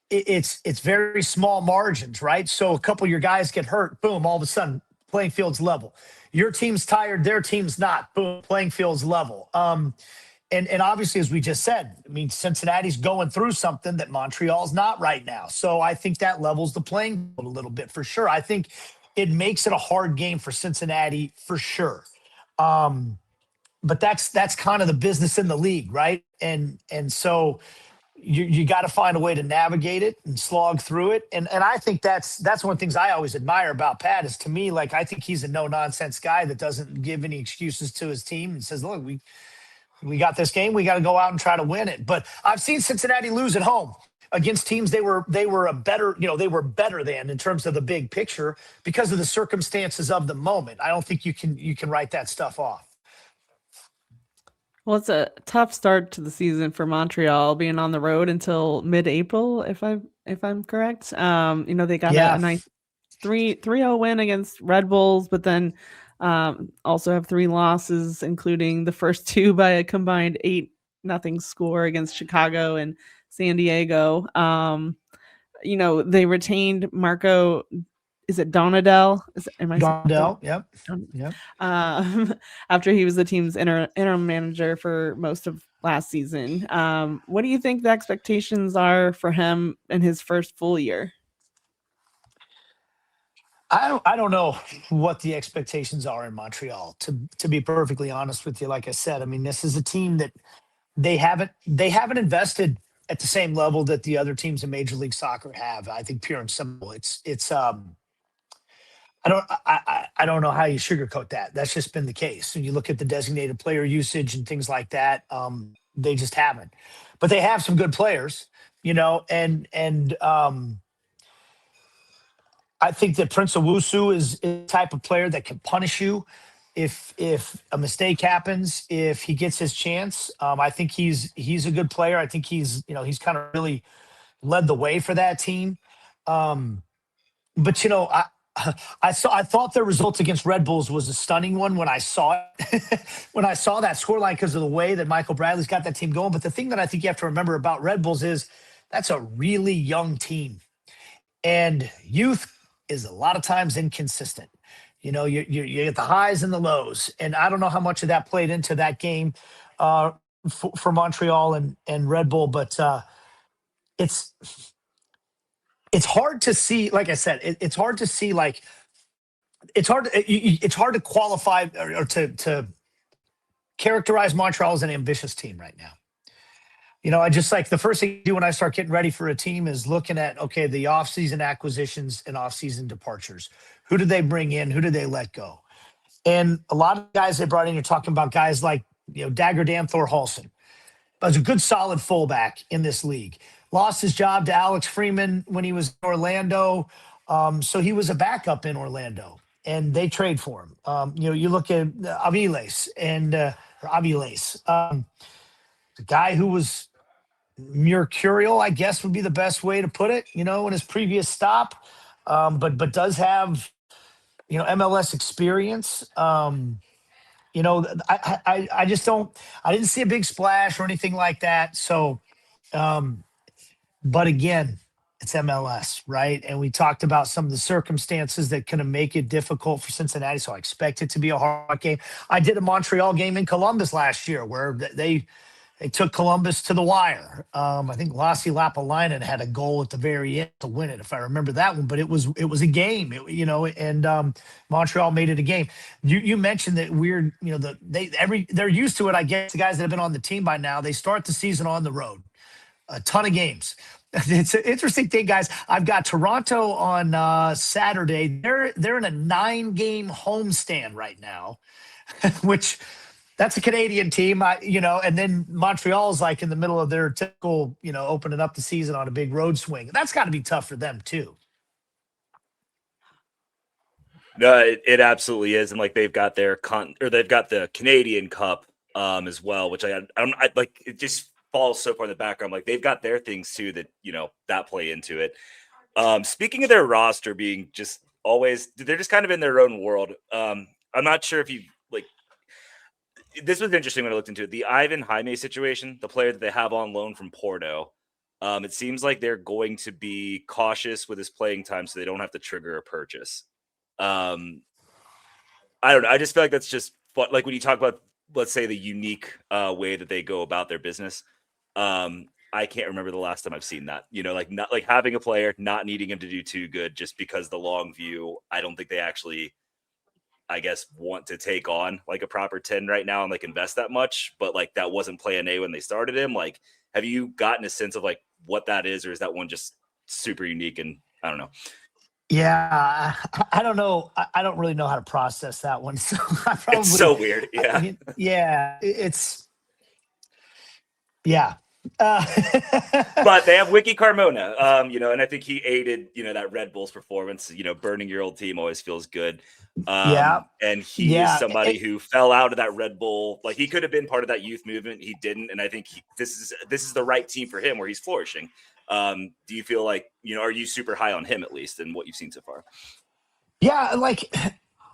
it's very small margins, right? So a couple of your guys get hurt, boom, all of a sudden playing field's level. Your team's tired, their team's not, boom, playing field's level. And obviously, as we just said, I mean, Cincinnati's going through something that Montreal's not right now. So I think that levels the playing field a little bit for sure. I think it makes it a hard game for Cincinnati for sure. But that's kind of the business in the league, right? And so you got to find a way to navigate it and slog through it. And I think that's one of the things I always admire about Pat is, to me, like, I think he's a no nonsense guy that doesn't give any excuses to his team and says, look, we got this game, we got to go out and try to win it. But I've seen Cincinnati lose at home against teams they were a better, they were better than in terms of the big picture because of the circumstances of the moment. I don't think you can write that stuff off. Well, it's a tough start to the season for Montreal, being on the road until mid-April, if I'm correct. They got a nice 3-0 win against Red Bulls, but then also have 3 losses, including the first 2 by a combined 8-0 score against Chicago and San Diego. They retained Marco. Is it Donadell? Donadell? Yep. After he was the team's interim manager for most of last season. What do you think the expectations are for him in his first full year? I don't know what the expectations are in Montreal, to be perfectly honest with you. Like I said, I mean, this is a team that they haven't invested at the same level that the other teams in Major League Soccer have. I think pure and simple. It's I don't know how you sugarcoat that. That's just been the case. When you look at the designated player usage and things like that, they just haven't. But they have some good players, and I think that Prince Owusu is the type of player that can punish you if a mistake happens, if he gets his chance. I think he's a good player. I think he's kind of really led the way for that team. But I thought their result against Red Bulls was a stunning one when I saw it, when I saw that scoreline, because of the way that Michael Bradley's got that team going. But the thing that I think you have to remember about Red Bulls is that's a really young team, and youth is a lot of times inconsistent. You get the highs and the lows, and I don't know how much of that played into that game for Montreal and Red Bull, but it's hard to see. Like I said, it's hard to see. Like it's hard to qualify or to characterize Montreal as an ambitious team right now. I just, like, the first thing you do when I start getting ready for a team is looking at, okay, the offseason acquisitions and offseason departures. Who did they bring in? Who did they let go? And a lot of guys they brought in, you're talking about guys like, Dagger Dan Thor-Halson. Was a good, solid fullback in this league. Lost his job to Alex Freeman when he was in Orlando. So he was a backup in Orlando, and they trade for him. You look at Aviles and Aviles, the guy who was mercurial, I guess would be the best way to put it, in his previous stop, but does have, MLS experience. I just don't, I didn't see a big splash or anything like that. So, but again, it's MLS, right? And we talked about some of the circumstances that kind of make it difficult for Cincinnati. So I expect it to be a hard game. I did a Montreal game in Columbus last year where they took Columbus to the wire. I think Lassi Lapalainen had a goal at the very end to win it, if I remember that one. But it was a game, and Montreal made it a game. You mentioned that weird, they're used to it. I guess the guys that have been on the team by now, they start the season on the road, a ton of games. It's an interesting thing, guys. I've got Toronto on Saturday. They're in a 9-game homestand right now, which. That's a Canadian team, and then Montreal's like in the middle of their typical, opening up the season on a big road swing. That's got to be tough for them too. No, it absolutely is, and like they've got they've got the Canadian Cup as well, which I like. It just falls so far in the background. Like they've got their things too that that play into it. Speaking of their roster being just always, they're just kind of in their own world. I'm not sure if you like. This was interesting when I looked into it. The Ivan Jaime situation, the player that they have on loan from Porto. It seems like they're going to be cautious with his playing time so they don't have to trigger a purchase. I don't know. I just feel like that's just like when you talk about, let's say, the unique way that they go about their business. I can't remember the last time I've seen that, like not like having a player, not needing him to do too good just because the long view. I don't think they actually, I guess, want to take on like a proper 10 right now and like invest that much. But like that wasn't plan A when they started him. Like, have you gotten a sense of like what that is, or is that one just super unique? And I don't know. Yeah, I don't know. I don't really know how to process that one. So it's so weird. Yeah. I mean, yeah, yeah. But they have Wiki Carmona, and I think he aided, that Red Bulls performance. Burning your old team always feels good. And he is somebody who fell out of that Red Bull. Like he could have been part of that youth movement. He didn't. And I think this is the right team for him where he's flourishing. Do you feel like, are you super high on him at least in what you've seen so far? Yeah. Like,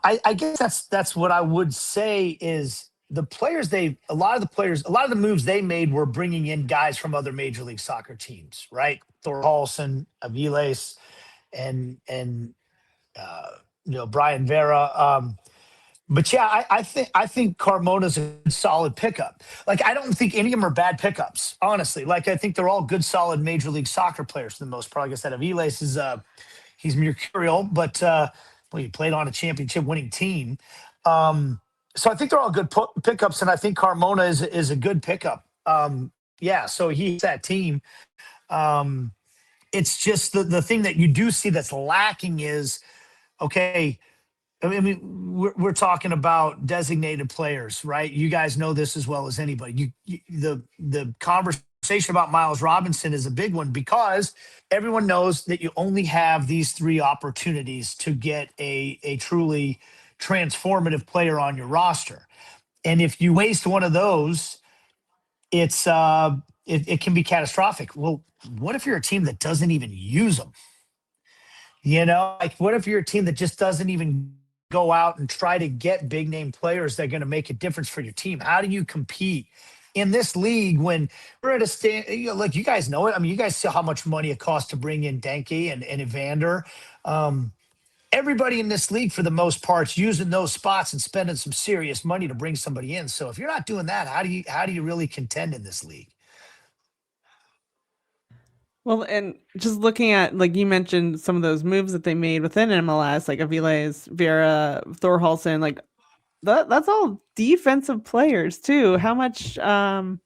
I guess that's what I would say is the players a lot of the moves they made were bringing in guys from other Major League Soccer teams, right? Thorhalson, Aviles, and Brian Vera. But yeah, I think Carmona's a solid pickup. Like I don't think any of them are bad pickups, honestly. Like I think they're all good, solid Major League Soccer players for the most part. Like I said, Aviles is he's mercurial, but he played on a championship winning team. So I think they're all good pickups, and I think Carmona is a good pickup. So he's that team. It's just the thing that you do see that's lacking is, okay, I mean, we're talking about designated players, right? You guys know this as well as anybody. The conversation about Miles Robinson is a big one because everyone knows that you only have these 3 opportunities to get a truly transformative player on your roster. And if you waste one of those, it's it can be catastrophic. Well, what if you're a team that doesn't even use them? Like what if you're a team that just doesn't even go out and try to get big name players that are going to make a difference for your team? How do you compete in this league when we're at a stand? Like you guys know it. I mean, you guys see how much money it costs to bring in Denke and Evander. Everybody in this league, for the most part, is using those spots and spending some serious money to bring somebody in. So if you're not doing that, how do you really contend in this league? Well, and just looking at, like you mentioned, some of those moves that they made within MLS, like Aviles, Vera, Thorhalson, like that's all defensive players too. How much are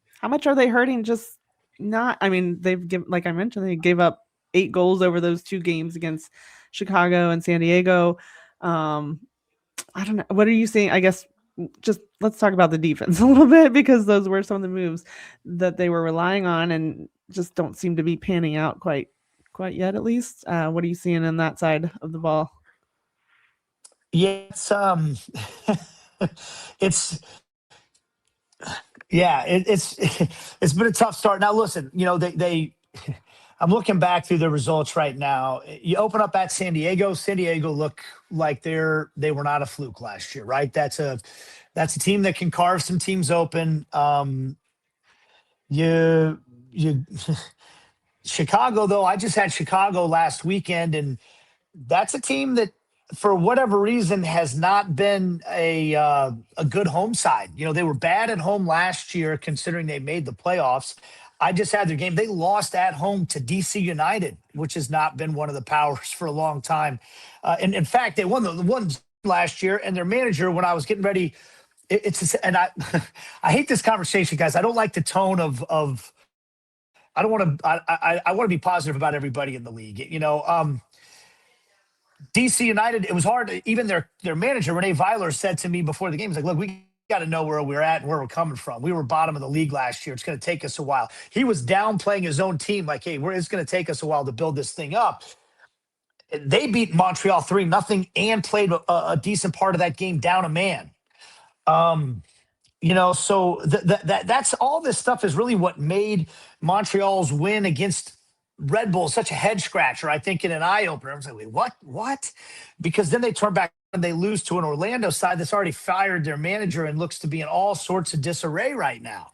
they hurting? Just not. I mean, like I mentioned, they gave up 8 goals over those 2 games against Chicago and San Diego. I don't know. What are you seeing? I guess just let's talk about the defense a little bit because those were some of the moves that they were relying on and just don't seem to be panning out quite yet, at least. What are you seeing on that side of the ball? Yeah, it's been a tough start. Now, listen, they I'm looking back through the results right now. You open up at San Diego. San Diego look like they were not a fluke last year, right? That's a team that can carve some teams open. Chicago, though, I just had Chicago last weekend, and that's a team that, for whatever reason, has not been a good home side. They were bad at home last year, considering they made the playoffs. I just had their game. They lost at home to DC United, which has not been one of the powers for a long time. And in fact, they won the one last year, and their manager, when I was getting ready, I hate this conversation, guys. I don't like the tone of I don't want to. I want to be positive about everybody in the league. DC United, it was hard. Even their manager, Renee Weiler, said to me before the game, he's like, look, we got to know where we're at and where we're coming from. We were bottom of the league last year. It's going to take us a while. He was downplaying his own team, like, hey, it's going to take us a while to build this thing up. They beat Montreal 3-0 and played a decent part of that game down a man. So that's all this stuff is really what made Montreal's win against Red Bull such a head scratcher, I think, in an eye opener. I was like, wait, what? Because then they turn back and they lose to an Orlando side that's already fired their manager and looks to be in all sorts of disarray right now.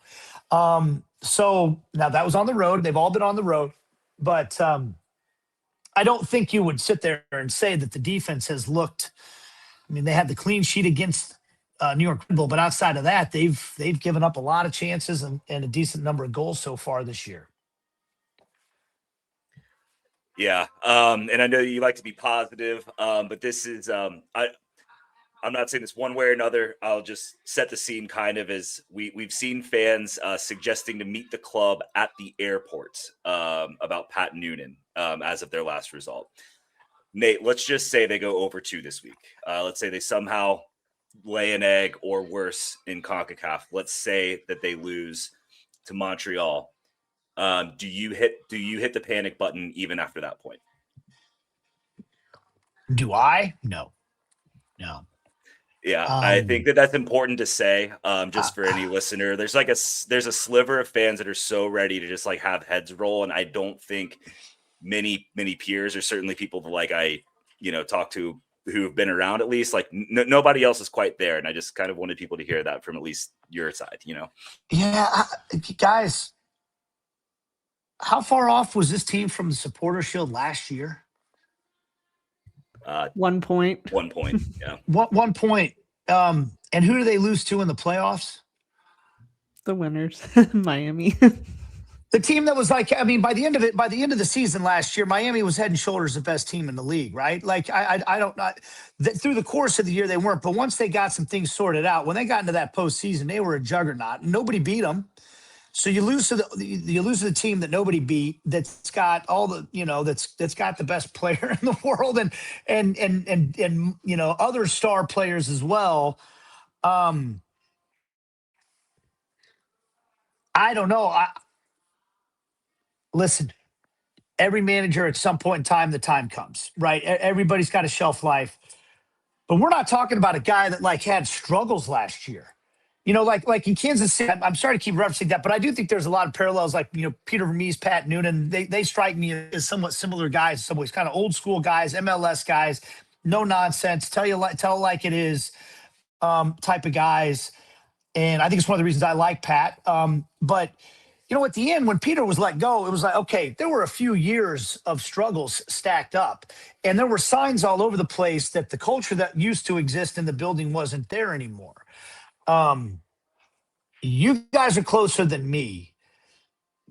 So now that was on the road. They've all been on the road, but I don't think you would sit there and say that the defense has looked. I mean, they had the clean sheet against New York Red Bull, but outside of that, they've given up a lot of chances and a decent number of goals so far this year. Yeah, and I know you like to be positive, but this is I'm not saying this one way or another. I'll just set the scene kind of as we've seen fans suggesting to meet the club at the airport about Pat Noonan as of their last result. Nate, let's just say they go over 2 this week. Let's say they somehow lay an egg or worse in CONCACAF. Let's say that they lose to Montreal. Do you hit the panic button even after that point? Do I? No. Yeah, I think that's important to say, just for any listener. There's a sliver of fans that are so ready to just like have heads roll, and I don't think many peers, or certainly people that like I talk to who have been around, at least like nobody else is quite there, and I just kind of wanted people to hear that from at least your side. Yeah, guys, how far off was this team from the Supporter Shield last year? 1 point. 1 point. Yeah. 1 point. And who do they lose to in the playoffs? The winners, Miami. The team that was like, I mean, by the end of the season last year, Miami was head and shoulders the best team in the league, right? Like, through the course of the year they weren't, but once they got some things sorted out, when they got into that postseason, they were a juggernaut. Nobody beat them. So you lose to the team that nobody beat, that's got all the, that's got the best player in the world and other star players as well. I don't know. Listen, every manager at some point in time, the time comes, right? Everybody's got a shelf life, but we're not talking about a guy that like had struggles last year. Like in Kansas City, I'm sorry to keep referencing that, but I do think there's a lot of parallels. Like, Peter Vermees, Pat Noonan, they strike me as somewhat similar guys in some ways, kind of old school guys, MLS guys, no nonsense, tell like it is type of guys. And I think it's one of the reasons I like Pat. But at the end, when Peter was let go, it was like, okay, there were a few years of struggles stacked up, and there were signs all over the place that the culture that used to exist in the building wasn't there anymore. You guys are closer than me.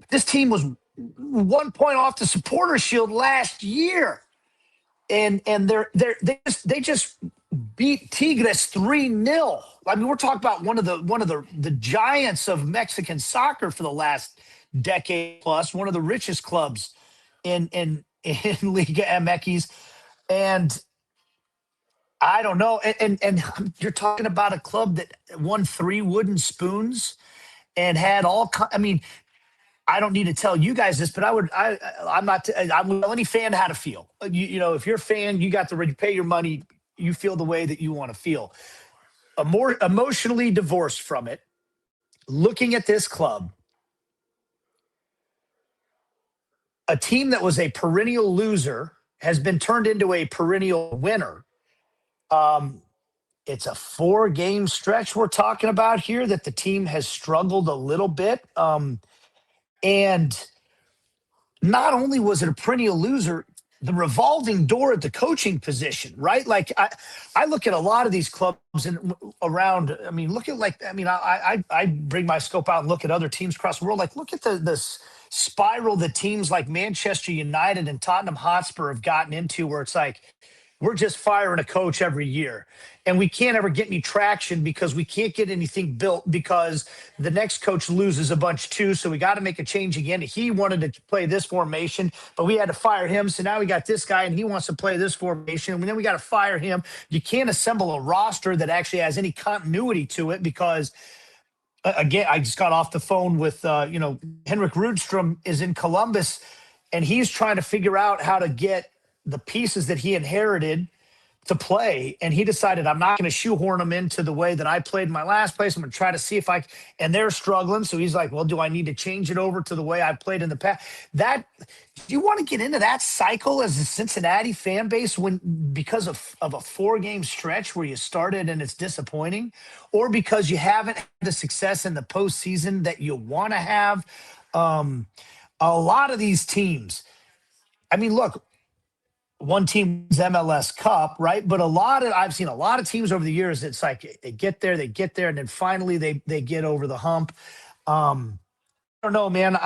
This team was 1 point off the Supporter Shield last year, and they just beat Tigres 3-0. I mean, we're talking about one of the giants of Mexican soccer for the last decade plus, one of the richest clubs in Liga MX, and I don't know. And you're talking about a club that won 3 wooden spoons and had I mean, I don't need to tell you guys this, but I would tell any fan how to feel. If you're a fan, you got to pay your money. You feel the way that you want to feel. More emotionally divorced from it, looking at this club, a team that was a perennial loser has been turned into a perennial winner. It's a 4-game stretch we're talking about here that the team has struggled a little bit. And not only was it a perennial loser, the revolving door at the coaching position, right? Like I look at a lot of these clubs and around. I mean, I bring my scope out and look at other teams across the world. Like, look at the spiral that teams like Manchester United and Tottenham Hotspur have gotten into, where it's like, we're just firing a coach every year, and we can't ever get any traction because we can't get anything built because the next coach loses a bunch too. So we got to make a change again. He wanted to play this formation, but we had to fire him. So now we got this guy and he wants to play this formation. And then we got to fire him. You can't assemble a roster that actually has any continuity to it because, again, I just got off the phone with, Henrik Rudstrom is in Columbus, and he's trying to figure out how to get the pieces that he inherited to play, and he decided I'm not going to shoehorn them into the way that I played in my last place. I'm going to try to see if and they're struggling. So he's like, well, do I need to change it over to the way I played in the past? Do you want to get into that cycle as a Cincinnati fan base because of a 4-game stretch where you started and it's disappointing, or because you haven't had the success in the postseason that you want to have? A lot of these teams, I mean, look, one team's MLS Cup, right? But I've seen a lot of teams over the years. It's like they get there, and then finally they get over the hump. I don't know, man.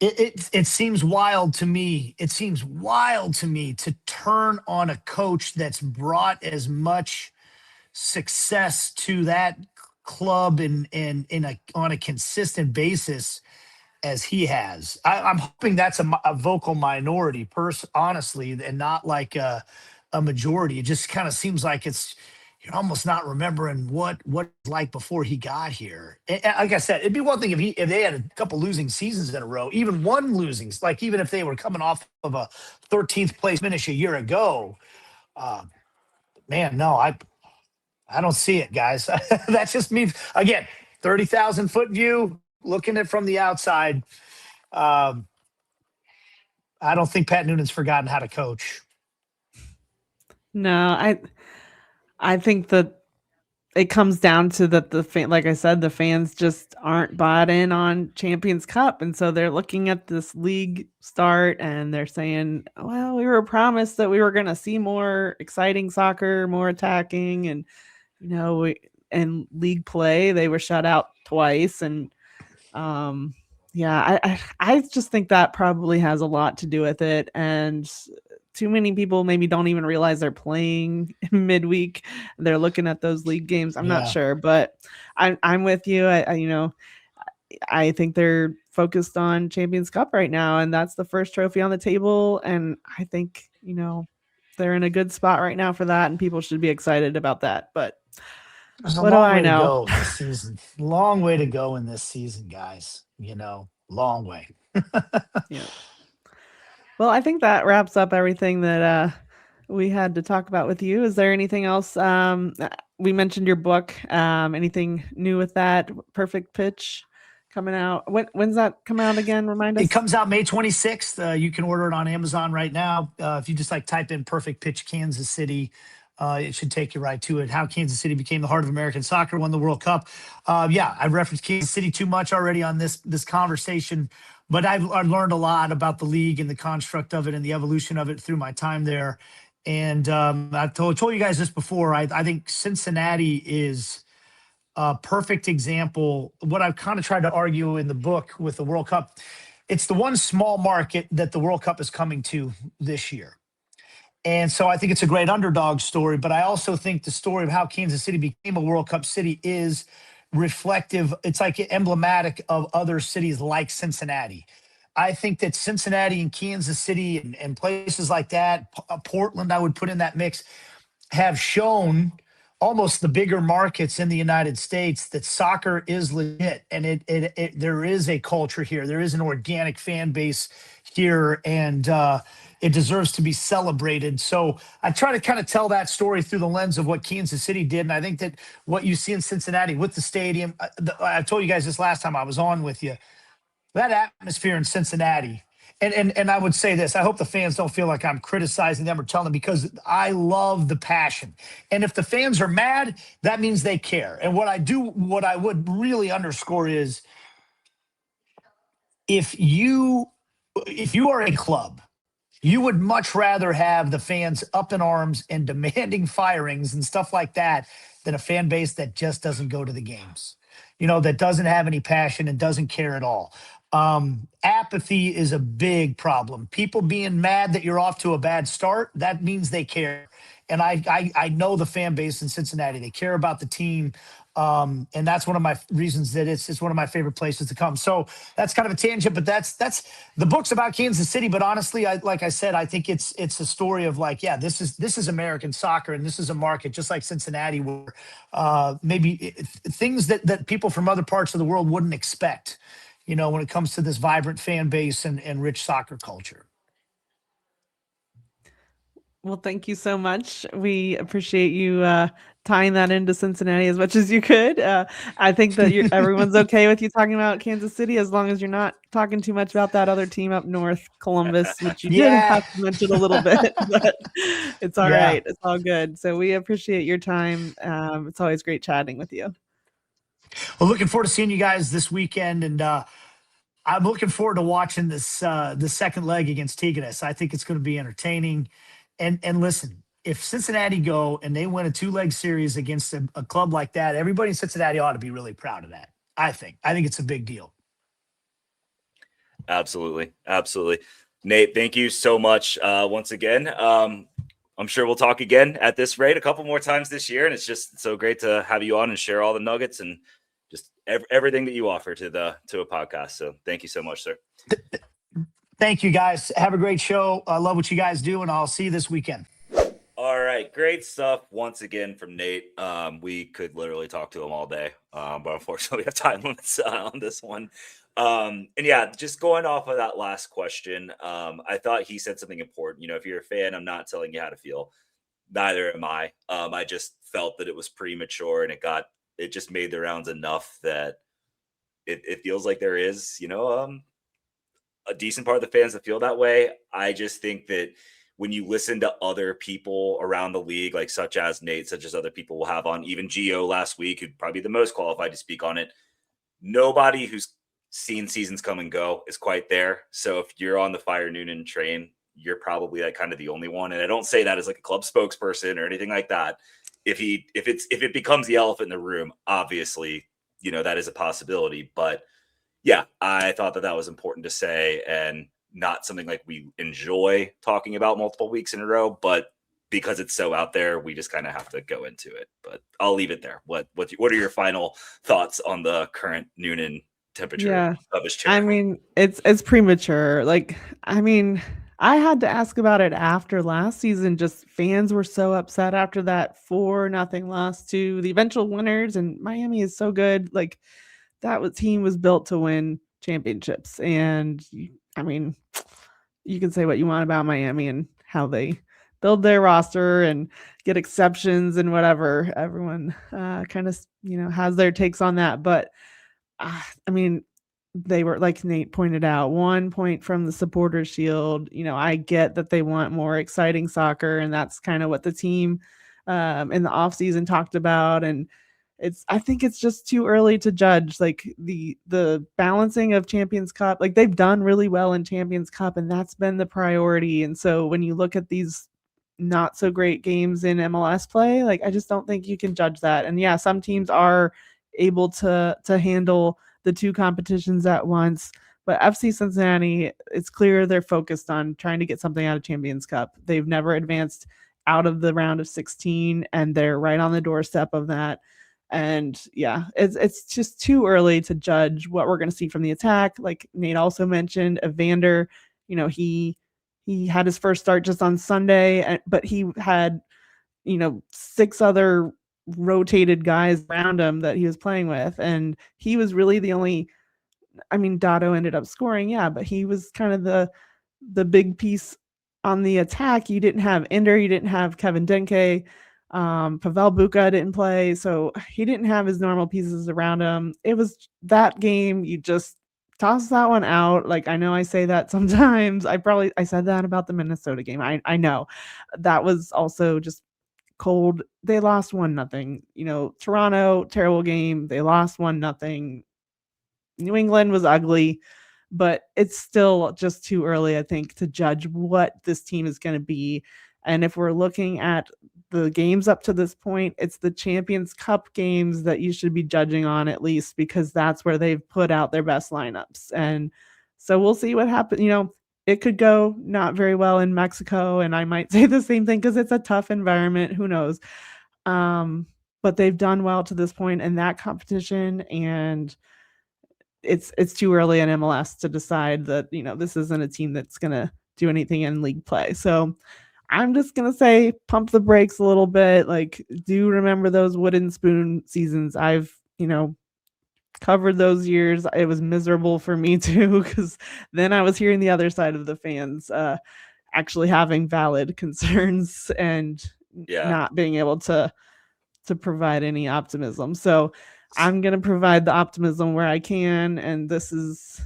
It seems wild to me. It seems wild to me to turn on a coach that's brought as much success to that club on a consistent basis as he has. I'm hoping that's a vocal minority, honestly, and not like a majority. It just kind of seems like you're almost not remembering what it's like before he got here. And like I said, it'd be one thing if they had a couple losing seasons in a row, even one losing, like even if they were coming off of a 13th place finish a year ago. Man, no, I don't see it, guys. That's just me. Again, 30,000 foot view, looking at it from the outside. I don't think Pat Noonan's forgotten how to coach. No, I think that it comes down to that like I said, the fans just aren't bought in on Champions Cup, and so they're looking at this league start and they're saying, "Well, we were promised that we were going to see more exciting soccer, more attacking, and and league play. They were shut out twice, and I just think that probably has a lot to do with it, and too many people maybe don't even realize they're playing midweek. They're looking at those league games. I'm not sure, but I'm with you. I think they're focused on Champions Cup right now, and that's the first trophy on the table. And I think, they're in a good spot right now for that, and people should be excited about that. But what do I know? This season. Long way to go in this season, guys. Long way. Yeah. Well, I think that wraps up everything that we had to talk about with you. Is there anything else? We mentioned your book. Anything new with that? Perfect Pitch coming out. When's that come out again? Remind us. It comes out May 26th. You can order it on Amazon right now. If you just type in Perfect Pitch Kansas City, it should take you right to it. How Kansas City became the heart of American soccer, won the World Cup. I've referenced Kansas City too much already on this conversation, but I've learned a lot about the league and the construct of it and the evolution of it through my time there. And I've told you guys this before. I think Cincinnati is a perfect example. What I've kind of tried to argue in the book with the World Cup, it's the one small market that the World Cup is coming to this year. And so I think it's a great underdog story, but I also think the story of how Kansas City became a World Cup city is reflective. It's emblematic of other cities like Cincinnati. I think that Cincinnati and Kansas City and places like that, Portland, I would put in that mix, have shown almost the bigger markets in the United States that soccer is legit. And there is a culture here. There is an organic fan base here, and it deserves to be celebrated. So I try to kind of tell that story through the lens of what Kansas City did. And I think that what you see in Cincinnati with the stadium, I told you guys this last time I was on with you, that atmosphere in Cincinnati. And I would say this, I hope the fans don't feel like I'm criticizing them or telling them, because I love the passion. And if the fans are mad, that means they care. And what I would really underscore is, if you are a club, you would much rather have the fans up in arms and demanding firings and stuff like that than a fan base that just doesn't go to the games, that doesn't have any passion and doesn't care at all. Apathy is a big problem. People being mad that you're off to a bad start, that means they care. And I know the fan base in Cincinnati, they care about the team. And that's one of my reasons that it's one of my favorite places to come. So that's kind of a tangent, but that's the book's about Kansas City. But honestly, like I said, I think it's a story of this is American soccer, and this is a market just like Cincinnati, where maybe things that people from other parts of the world wouldn't expect, when it comes to this vibrant fan base and rich soccer culture. Well, thank you so much. We appreciate you tying that into Cincinnati as much as you could. I think that everyone's okay with you talking about Kansas City as long as you're not talking too much about that other team up north, Columbus, which you did Yeah. have to mention a little bit, but it's all Yeah. right. It's all good. So we appreciate your time. It's always great chatting with you. Well, looking forward to seeing you guys this weekend, and I'm looking forward to watching this the second leg against Tigres. I think it's going to be entertaining. And listen, if Cincinnati go and they win a 2-leg series against a club like that, everybody in Cincinnati ought to be really proud of that. I think it's a big deal. Absolutely. Nate, thank you so much once again. I'm sure we'll talk again at this rate a couple more times this year, and it's just so great to have you on and share all the nuggets and just everything that you offer to a podcast. So thank you so much, sir. Thank you, guys. Have a great show. I love what you guys do, and I'll see you this weekend. All right, great stuff once again from Nate. We could literally talk to him all day, but unfortunately we have time limits on this one. And yeah, just going off of that last question, I thought he said something important. If you're a fan, I'm not telling you how to feel. Neither am I. I just felt that it was premature, and it just made the rounds enough that it feels like there is, a decent part of the fans that feel that way. I just think that when you listen to other people around the league, like such as Nate, such as other people will have on, even Gio last week, who'd probably be the most qualified to speak on it, nobody who's seen seasons come and go is quite there. So if you're on the Fire Noonan train, you're probably like kind of the only one. And I don't say that as like a club spokesperson or anything like that. If it becomes the elephant in the room, obviously, that is a possibility. But yeah, I thought that was important to say, and not something like we enjoy talking about multiple weeks in a row, but because it's so out there, we just kind of have to go into it. But I'll leave it there. What are your final thoughts on the current Noonan temperature of his chair? I mean, it's premature. I had to ask about it after last season. Just fans were so upset after that 4-0 loss to the eventual winners, and Miami is so good. Like team was built to win championships, and you can say what you want about Miami and how they build their roster and get exceptions and whatever. Everyone kind of has their takes on that, but they were, like Nate pointed out, 1 point from the Supporters Shield. I get that they want more exciting soccer, and that's kind of what the team in the offseason talked about. And I think it's just too early to judge like the balancing of Champions Cup. Like they've done really well in Champions Cup, and that's been the priority. And so when you look at these not so great games in MLS play, like I just don't think you can judge that. And yeah, some teams are able to handle the two competitions at once. But FC Cincinnati, it's clear they're focused on trying to get something out of Champions Cup. They've never advanced out of the round of 16, and they're right on the doorstep of that. And yeah, it's just too early to judge what we're going to see from the attack. Like Nate also mentioned, Evander, he had his first start just on Sunday, but he had 6 other rotated guys around him that he was playing with, and he was really the only. Dotto ended up scoring, yeah, but he was kind of the big piece on the attack. You didn't have Ender, you didn't have Kevin Denke, Pavel Buka didn't play, so he didn't have his normal pieces around him. It was that game, you just toss that one out. Like, I know I say that sometimes. I said that about the Minnesota game. I know that was also just cold. They lost 1-0. Toronto, terrible game. They lost 1-0. New England was ugly, but it's still just too early, I think, to judge what this team is going to be. And if we're looking at the games up to this point, it's the Champions Cup games that you should be judging on, at least, because that's where they've put out their best lineups. And so we'll see what happens. It could go not very well in Mexico, and I might say the same thing because it's a tough environment. Who knows? But they've done well to this point in that competition, and it's too early in MLS to decide that this isn't a team that's gonna do anything in league play. So I'm just gonna say pump the brakes a little bit. Like, do remember those wooden spoon seasons. I've covered those years. It was miserable for me too, because then I was hearing the other side of the fans actually having valid concerns and not being able to provide any optimism. So I'm going to provide the optimism where I can. And this is,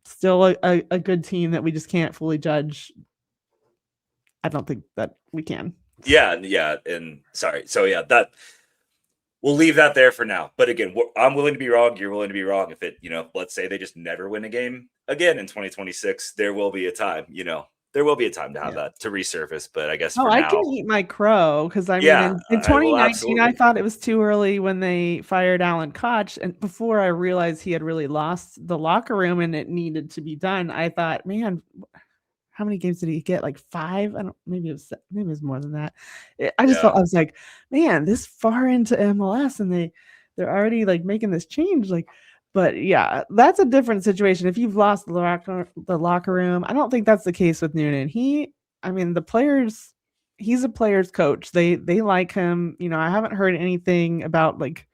still a good team that we just can't fully judge. I don't think that we can. Yeah. And sorry. So that we'll leave that there for now. But again, I'm willing to be wrong. You're willing to be wrong. If it, let's say they just never win a game again in 2026, there will be a time, there will be a time to have that to resurface. But I guess I can eat my crow because in 2019, I thought it was too early when they fired Alan Koch. And before I realized he had really lost the locker room and it needed to be done, I thought, man, how many games did he get? Like 5? Maybe it was more than that. I just felt, I was like, man, this far into MLS and they're already like making this change. But yeah, that's a different situation. If you've lost the locker room, I don't think that's the case with Noonan. The players, he's a player's coach. They like him. I haven't heard anything about like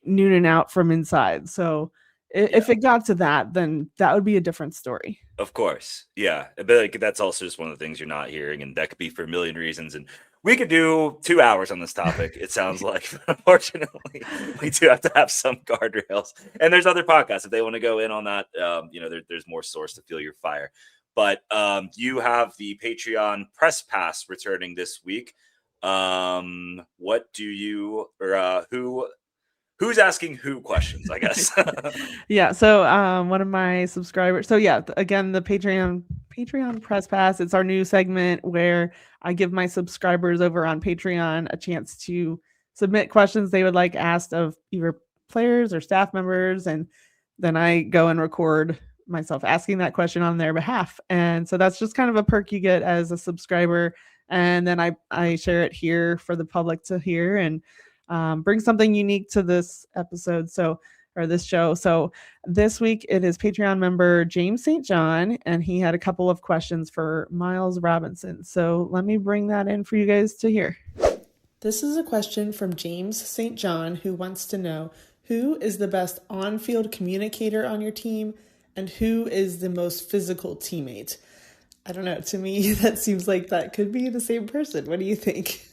Noonan out from inside. So if it got to that, then that would be a different story. Of course. Yeah. But that's also just one of the things you're not hearing. And that could be for a million reasons. And we could do 2 hours on this topic, it sounds like. Unfortunately, we do have to have some guardrails. And there's other podcasts if they want to go in on that. There's more source to fuel your fire. But you have the Patreon press pass returning this week. What do you or who's asking who questions, I guess? Yeah. So one of my subscribers. So yeah, again, the Patreon press pass. It's our new segment where I give my subscribers over on Patreon a chance to submit questions they would like asked of either players or staff members. And then I go and record myself asking that question on their behalf. And so that's just kind of a perk you get as a subscriber. And then I share it here for the public to hear and bring something unique to this episode. Or this show. So this week it is Patreon member James St. John, and he had a couple of questions for Miles Robinson. So let me bring that in for you guys to hear. This is a question from James St. John, who wants to know who is the best on-field communicator on your team and who is the most physical teammate. I don't know. To me, that seems like that could be the same person. What do you think?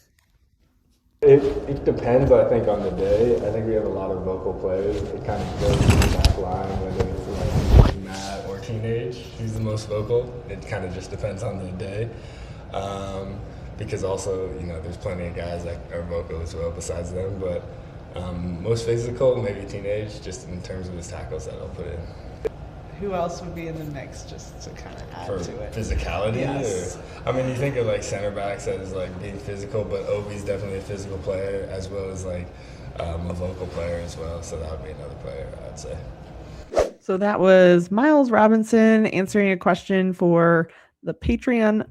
It depends, I think, on the day. I think we have a lot of vocal players. It kind of goes to the back line, whether it's like Matt or Teenage, who's the most vocal. It kind of just depends on the day. Because also, there's plenty of guys that are vocal as well besides them. But most physical, maybe Teenage, just in terms of his tackles that I'll put in. Who else would be in the mix just to kind of add to it? Physicality? Yes. You think of like center backs as like being physical, but Obi's definitely a physical player as well as like a vocal player as well. So that would be another player, I'd say. So that was Miles Robinson answering a question for the Patreon,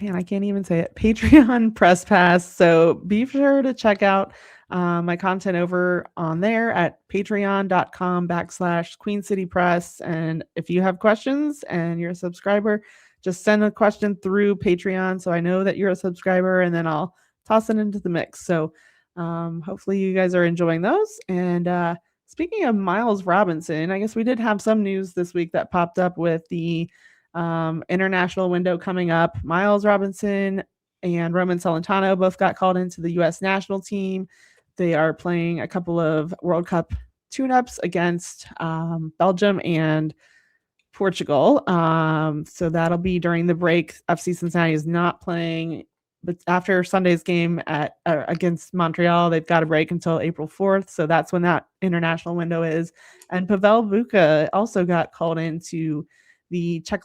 man, I can't even say it, Patreon press pass. So be sure to check out my content over on there at patreon.com/Queen City Press. And if you have questions and you're a subscriber, just send a question through Patreon so I know that you're a subscriber, and then I'll toss it into the mix. So hopefully you guys are enjoying those. And speaking of Miles Robinson, I guess we did have some news this week that popped up with the international window coming up. Miles Robinson and Roman Celentano both got called into the U.S. national team. They are playing a couple of World Cup tune-ups against Belgium and Portugal. So that'll be during the break. FC Cincinnati is not playing, but after Sunday's game against Montreal, they've got a break until April 4th. So that's when that international window is. And Pavel Buka also got called into the Czech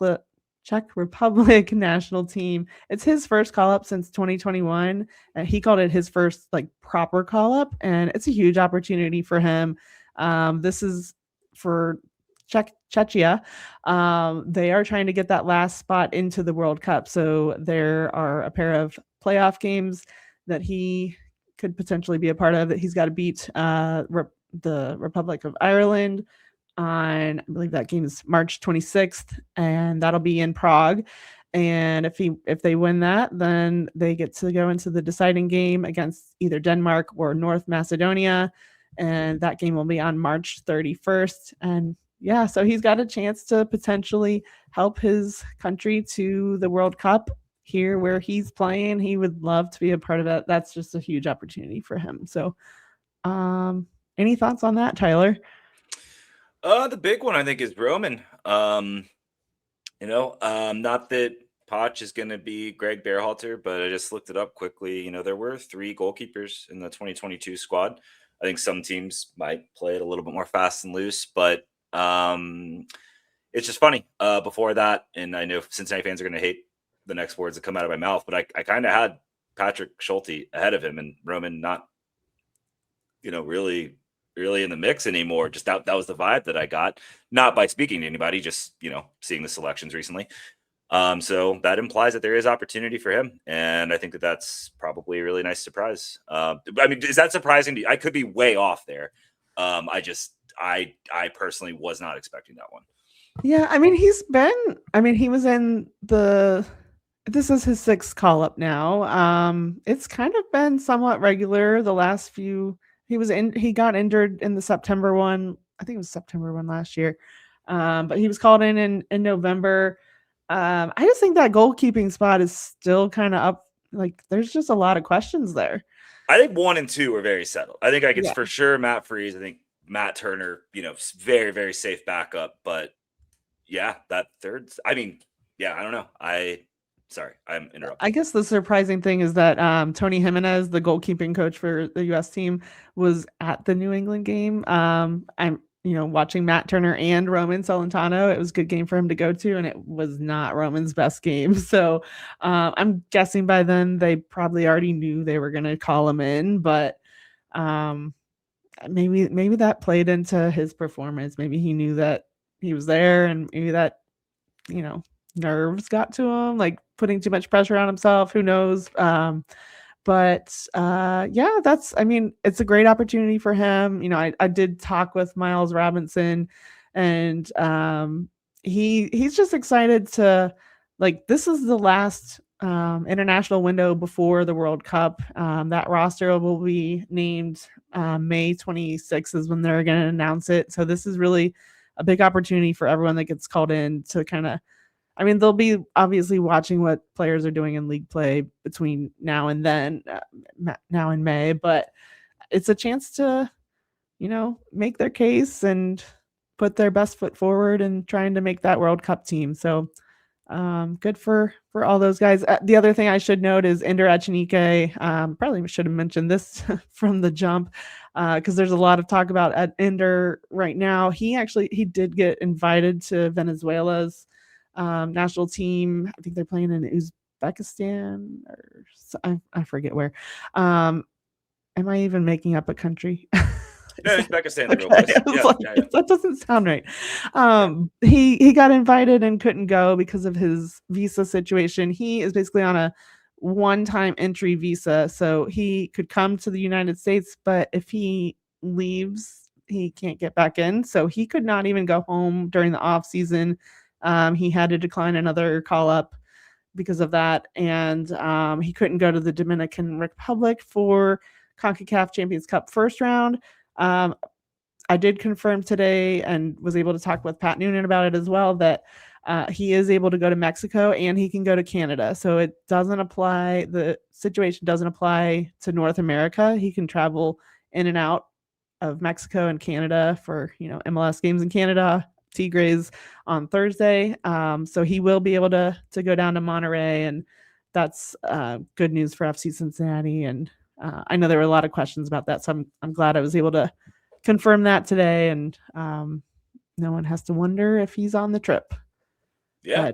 Republic national team. It's his first call up since 2021, and he called it his first proper call up, and it's a huge opportunity for him. This is for Czechia. They are trying to get that last spot into the World Cup, so there are a pair of playoff games that he could potentially be a part of. That he's got to beat the Republic of Ireland on, I believe that game is March 26th, and that'll be in Prague. And if they win that, then they get to go into the deciding game against either Denmark or North Macedonia, and that game will be on March 31st. And yeah, so he's got a chance to potentially help his country to the World Cup here where he's playing. He would love to be a part of it. That's just a huge opportunity for him. So, any thoughts on that, Tyler? The big one I think is Roman. Not that Poch is going to be Greg Berhalter, but I just looked it up quickly. You know, there were 3 goalkeepers in the 2022 squad. I think some teams might play it a little bit more fast and loose, but it's just funny. Before that, and I know Cincinnati fans are going to hate the next words that come out of my mouth, but I kind of had Patrick Schulte ahead of him and Roman not, really in the mix anymore. Just that was the vibe that I got, not by speaking to anybody, just, seeing the selections recently. So that implies that there is opportunity for him. And I think that that's probably a really nice surprise. Is that surprising to you? I could be way off there. I personally was not expecting that one. Yeah, he was in this is his 6th call up now. It's kind of been somewhat regular the last few. He got injured in the September one. I think it was September one last year. But he was called in November. I just think that goalkeeping spot is still kind of up. Like, there's just a lot of questions there. I think 1 and 2 are very settled. I think it's for sure Matt Freese. I think Matt Turner, very, very safe backup. But yeah, that third. I don't know. Sorry, I'm interrupting. I guess the surprising thing is that Tony Jimenez, the goalkeeping coach for the U.S. team, was at the New England game. I'm watching Matt Turner and Roman Celentano. It was a good game for him to go to, and it was not Roman's best game. So I'm guessing by then they probably already knew they were going to call him in, but maybe that played into his performance. Maybe he knew that he was there, and maybe that, nerves got to him, like putting too much pressure on himself. Who knows? It's a great opportunity for him. I did talk with Miles Robinson, and he's just excited to, this is the last international window before the World Cup. That roster will be named May 26th is when they're going to announce it. So this is really a big opportunity for everyone that gets called in to kind of, they'll be obviously watching what players are doing in league play between now and then, now in May, but it's a chance to, make their case and put their best foot forward and trying to make that World Cup team. So good for all those guys. The other thing I should note is Ender Echenique. Probably should have mentioned this from the jump because there's a lot of talk about Ender right now. He did get invited to Venezuela's national team. I think they're playing in Uzbekistan or I forget where. Am I even making up a country? No, Uzbekistan. Okay. That doesn't sound right. He got invited and couldn't go because of his visa situation. He is basically on a one-time entry visa, so he could come to the United States, but if he leaves, he can't get back in. So he could not even go home during the off season. He had to decline another call up because of that, and he couldn't go to the Dominican Republic for CONCACAF Champions Cup first round. I did confirm today and was able to talk with Pat Noonan about it as well, that he is able to go to Mexico and he can go to Canada. So it doesn't apply. The situation doesn't apply to North America. He can travel in and out of Mexico and Canada for, MLS games in Canada, Tigres on Thursday. So he will be able to go down to Monterey, and that's good news for FC Cincinnati. And I know there were a lot of questions about that, so I'm glad I was able to confirm that today, and no one has to wonder if he's on the trip. Yeah,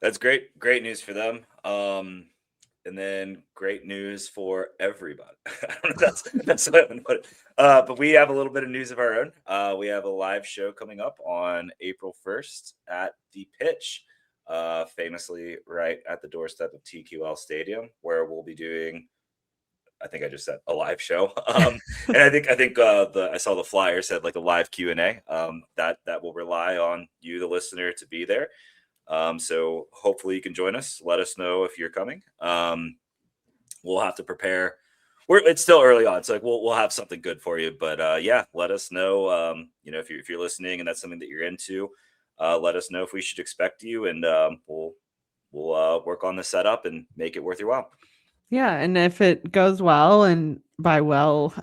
that's great news for them. And then great news for everybody. I don't know if that's the way I'm going to put it. But we have a little bit of news of our own. We have a live show coming up on April 1st at The Pitch, famously right at the doorstep of TQL Stadium, where we'll be doing, I think I just said a live show. And I think I saw the flyer said like a live Q&A. That will rely on you, the listener, to be there. So hopefully you can join us. Let us know if you're coming. We'll have to prepare it's still early on. So like we'll have something good for you. But yeah, let us know. If you're listening and that's something that you're into, let us know if we should expect you, and we'll work on the setup and make it worth your while. Yeah, and if it goes well, and by well,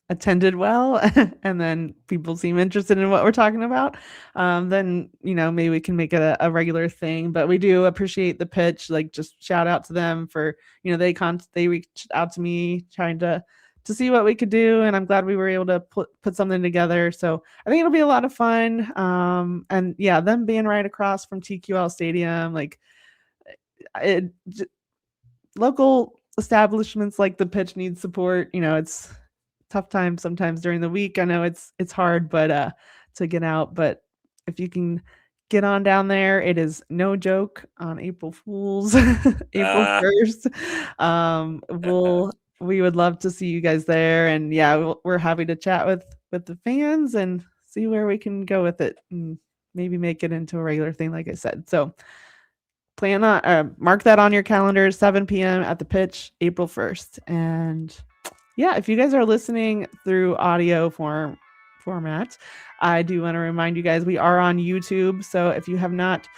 attended well, and then people seem interested in what we're talking about, then maybe we can make it a regular thing. But we do appreciate the pitch. Like, just shout out to them for they reached out to me trying to see what we could do, and I'm glad we were able to put something together. So I think it'll be a lot of fun. And yeah, them being right across from TQL Stadium, like local establishments like the pitch need support. It's tough time sometimes during the week. I know it's hard, but to get out. But if you can get on down there, it is no joke on April Fools, April 1st. We would love to see you guys there, and yeah, we're happy to chat with the fans and see where we can go with it, and maybe make it into a regular thing, like I said. So plan on mark that on your calendars, 7 p.m. at the pitch, April 1st. And yeah, if you guys are listening through audio format, I do want to remind you guys we are on YouTube. So if you have not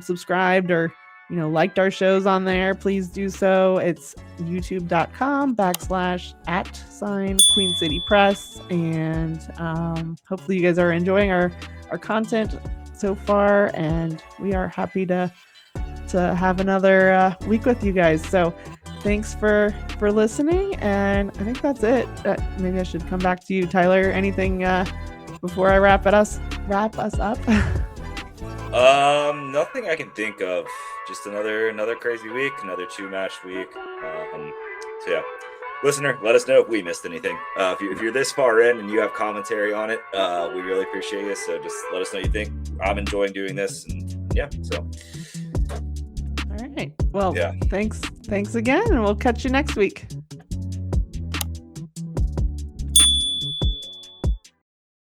subscribed or liked our shows on there, please do so. It's youtube.com/@Queen City Press. And hopefully you guys are enjoying our content so far, and we are happy to have another week with you guys. So thanks for listening, and I think that's it. Maybe I should come back to you, Tyler. Anything before I wrap us up? Nothing I can think of. Just another crazy week, another 2-match week. So yeah, listener, let us know if we missed anything. If you're this far in and you have commentary on it, we really appreciate you. So just let us know what you think. I'm enjoying doing this, and yeah, so. All right. Well, yeah. Thanks again, and we'll catch you next week.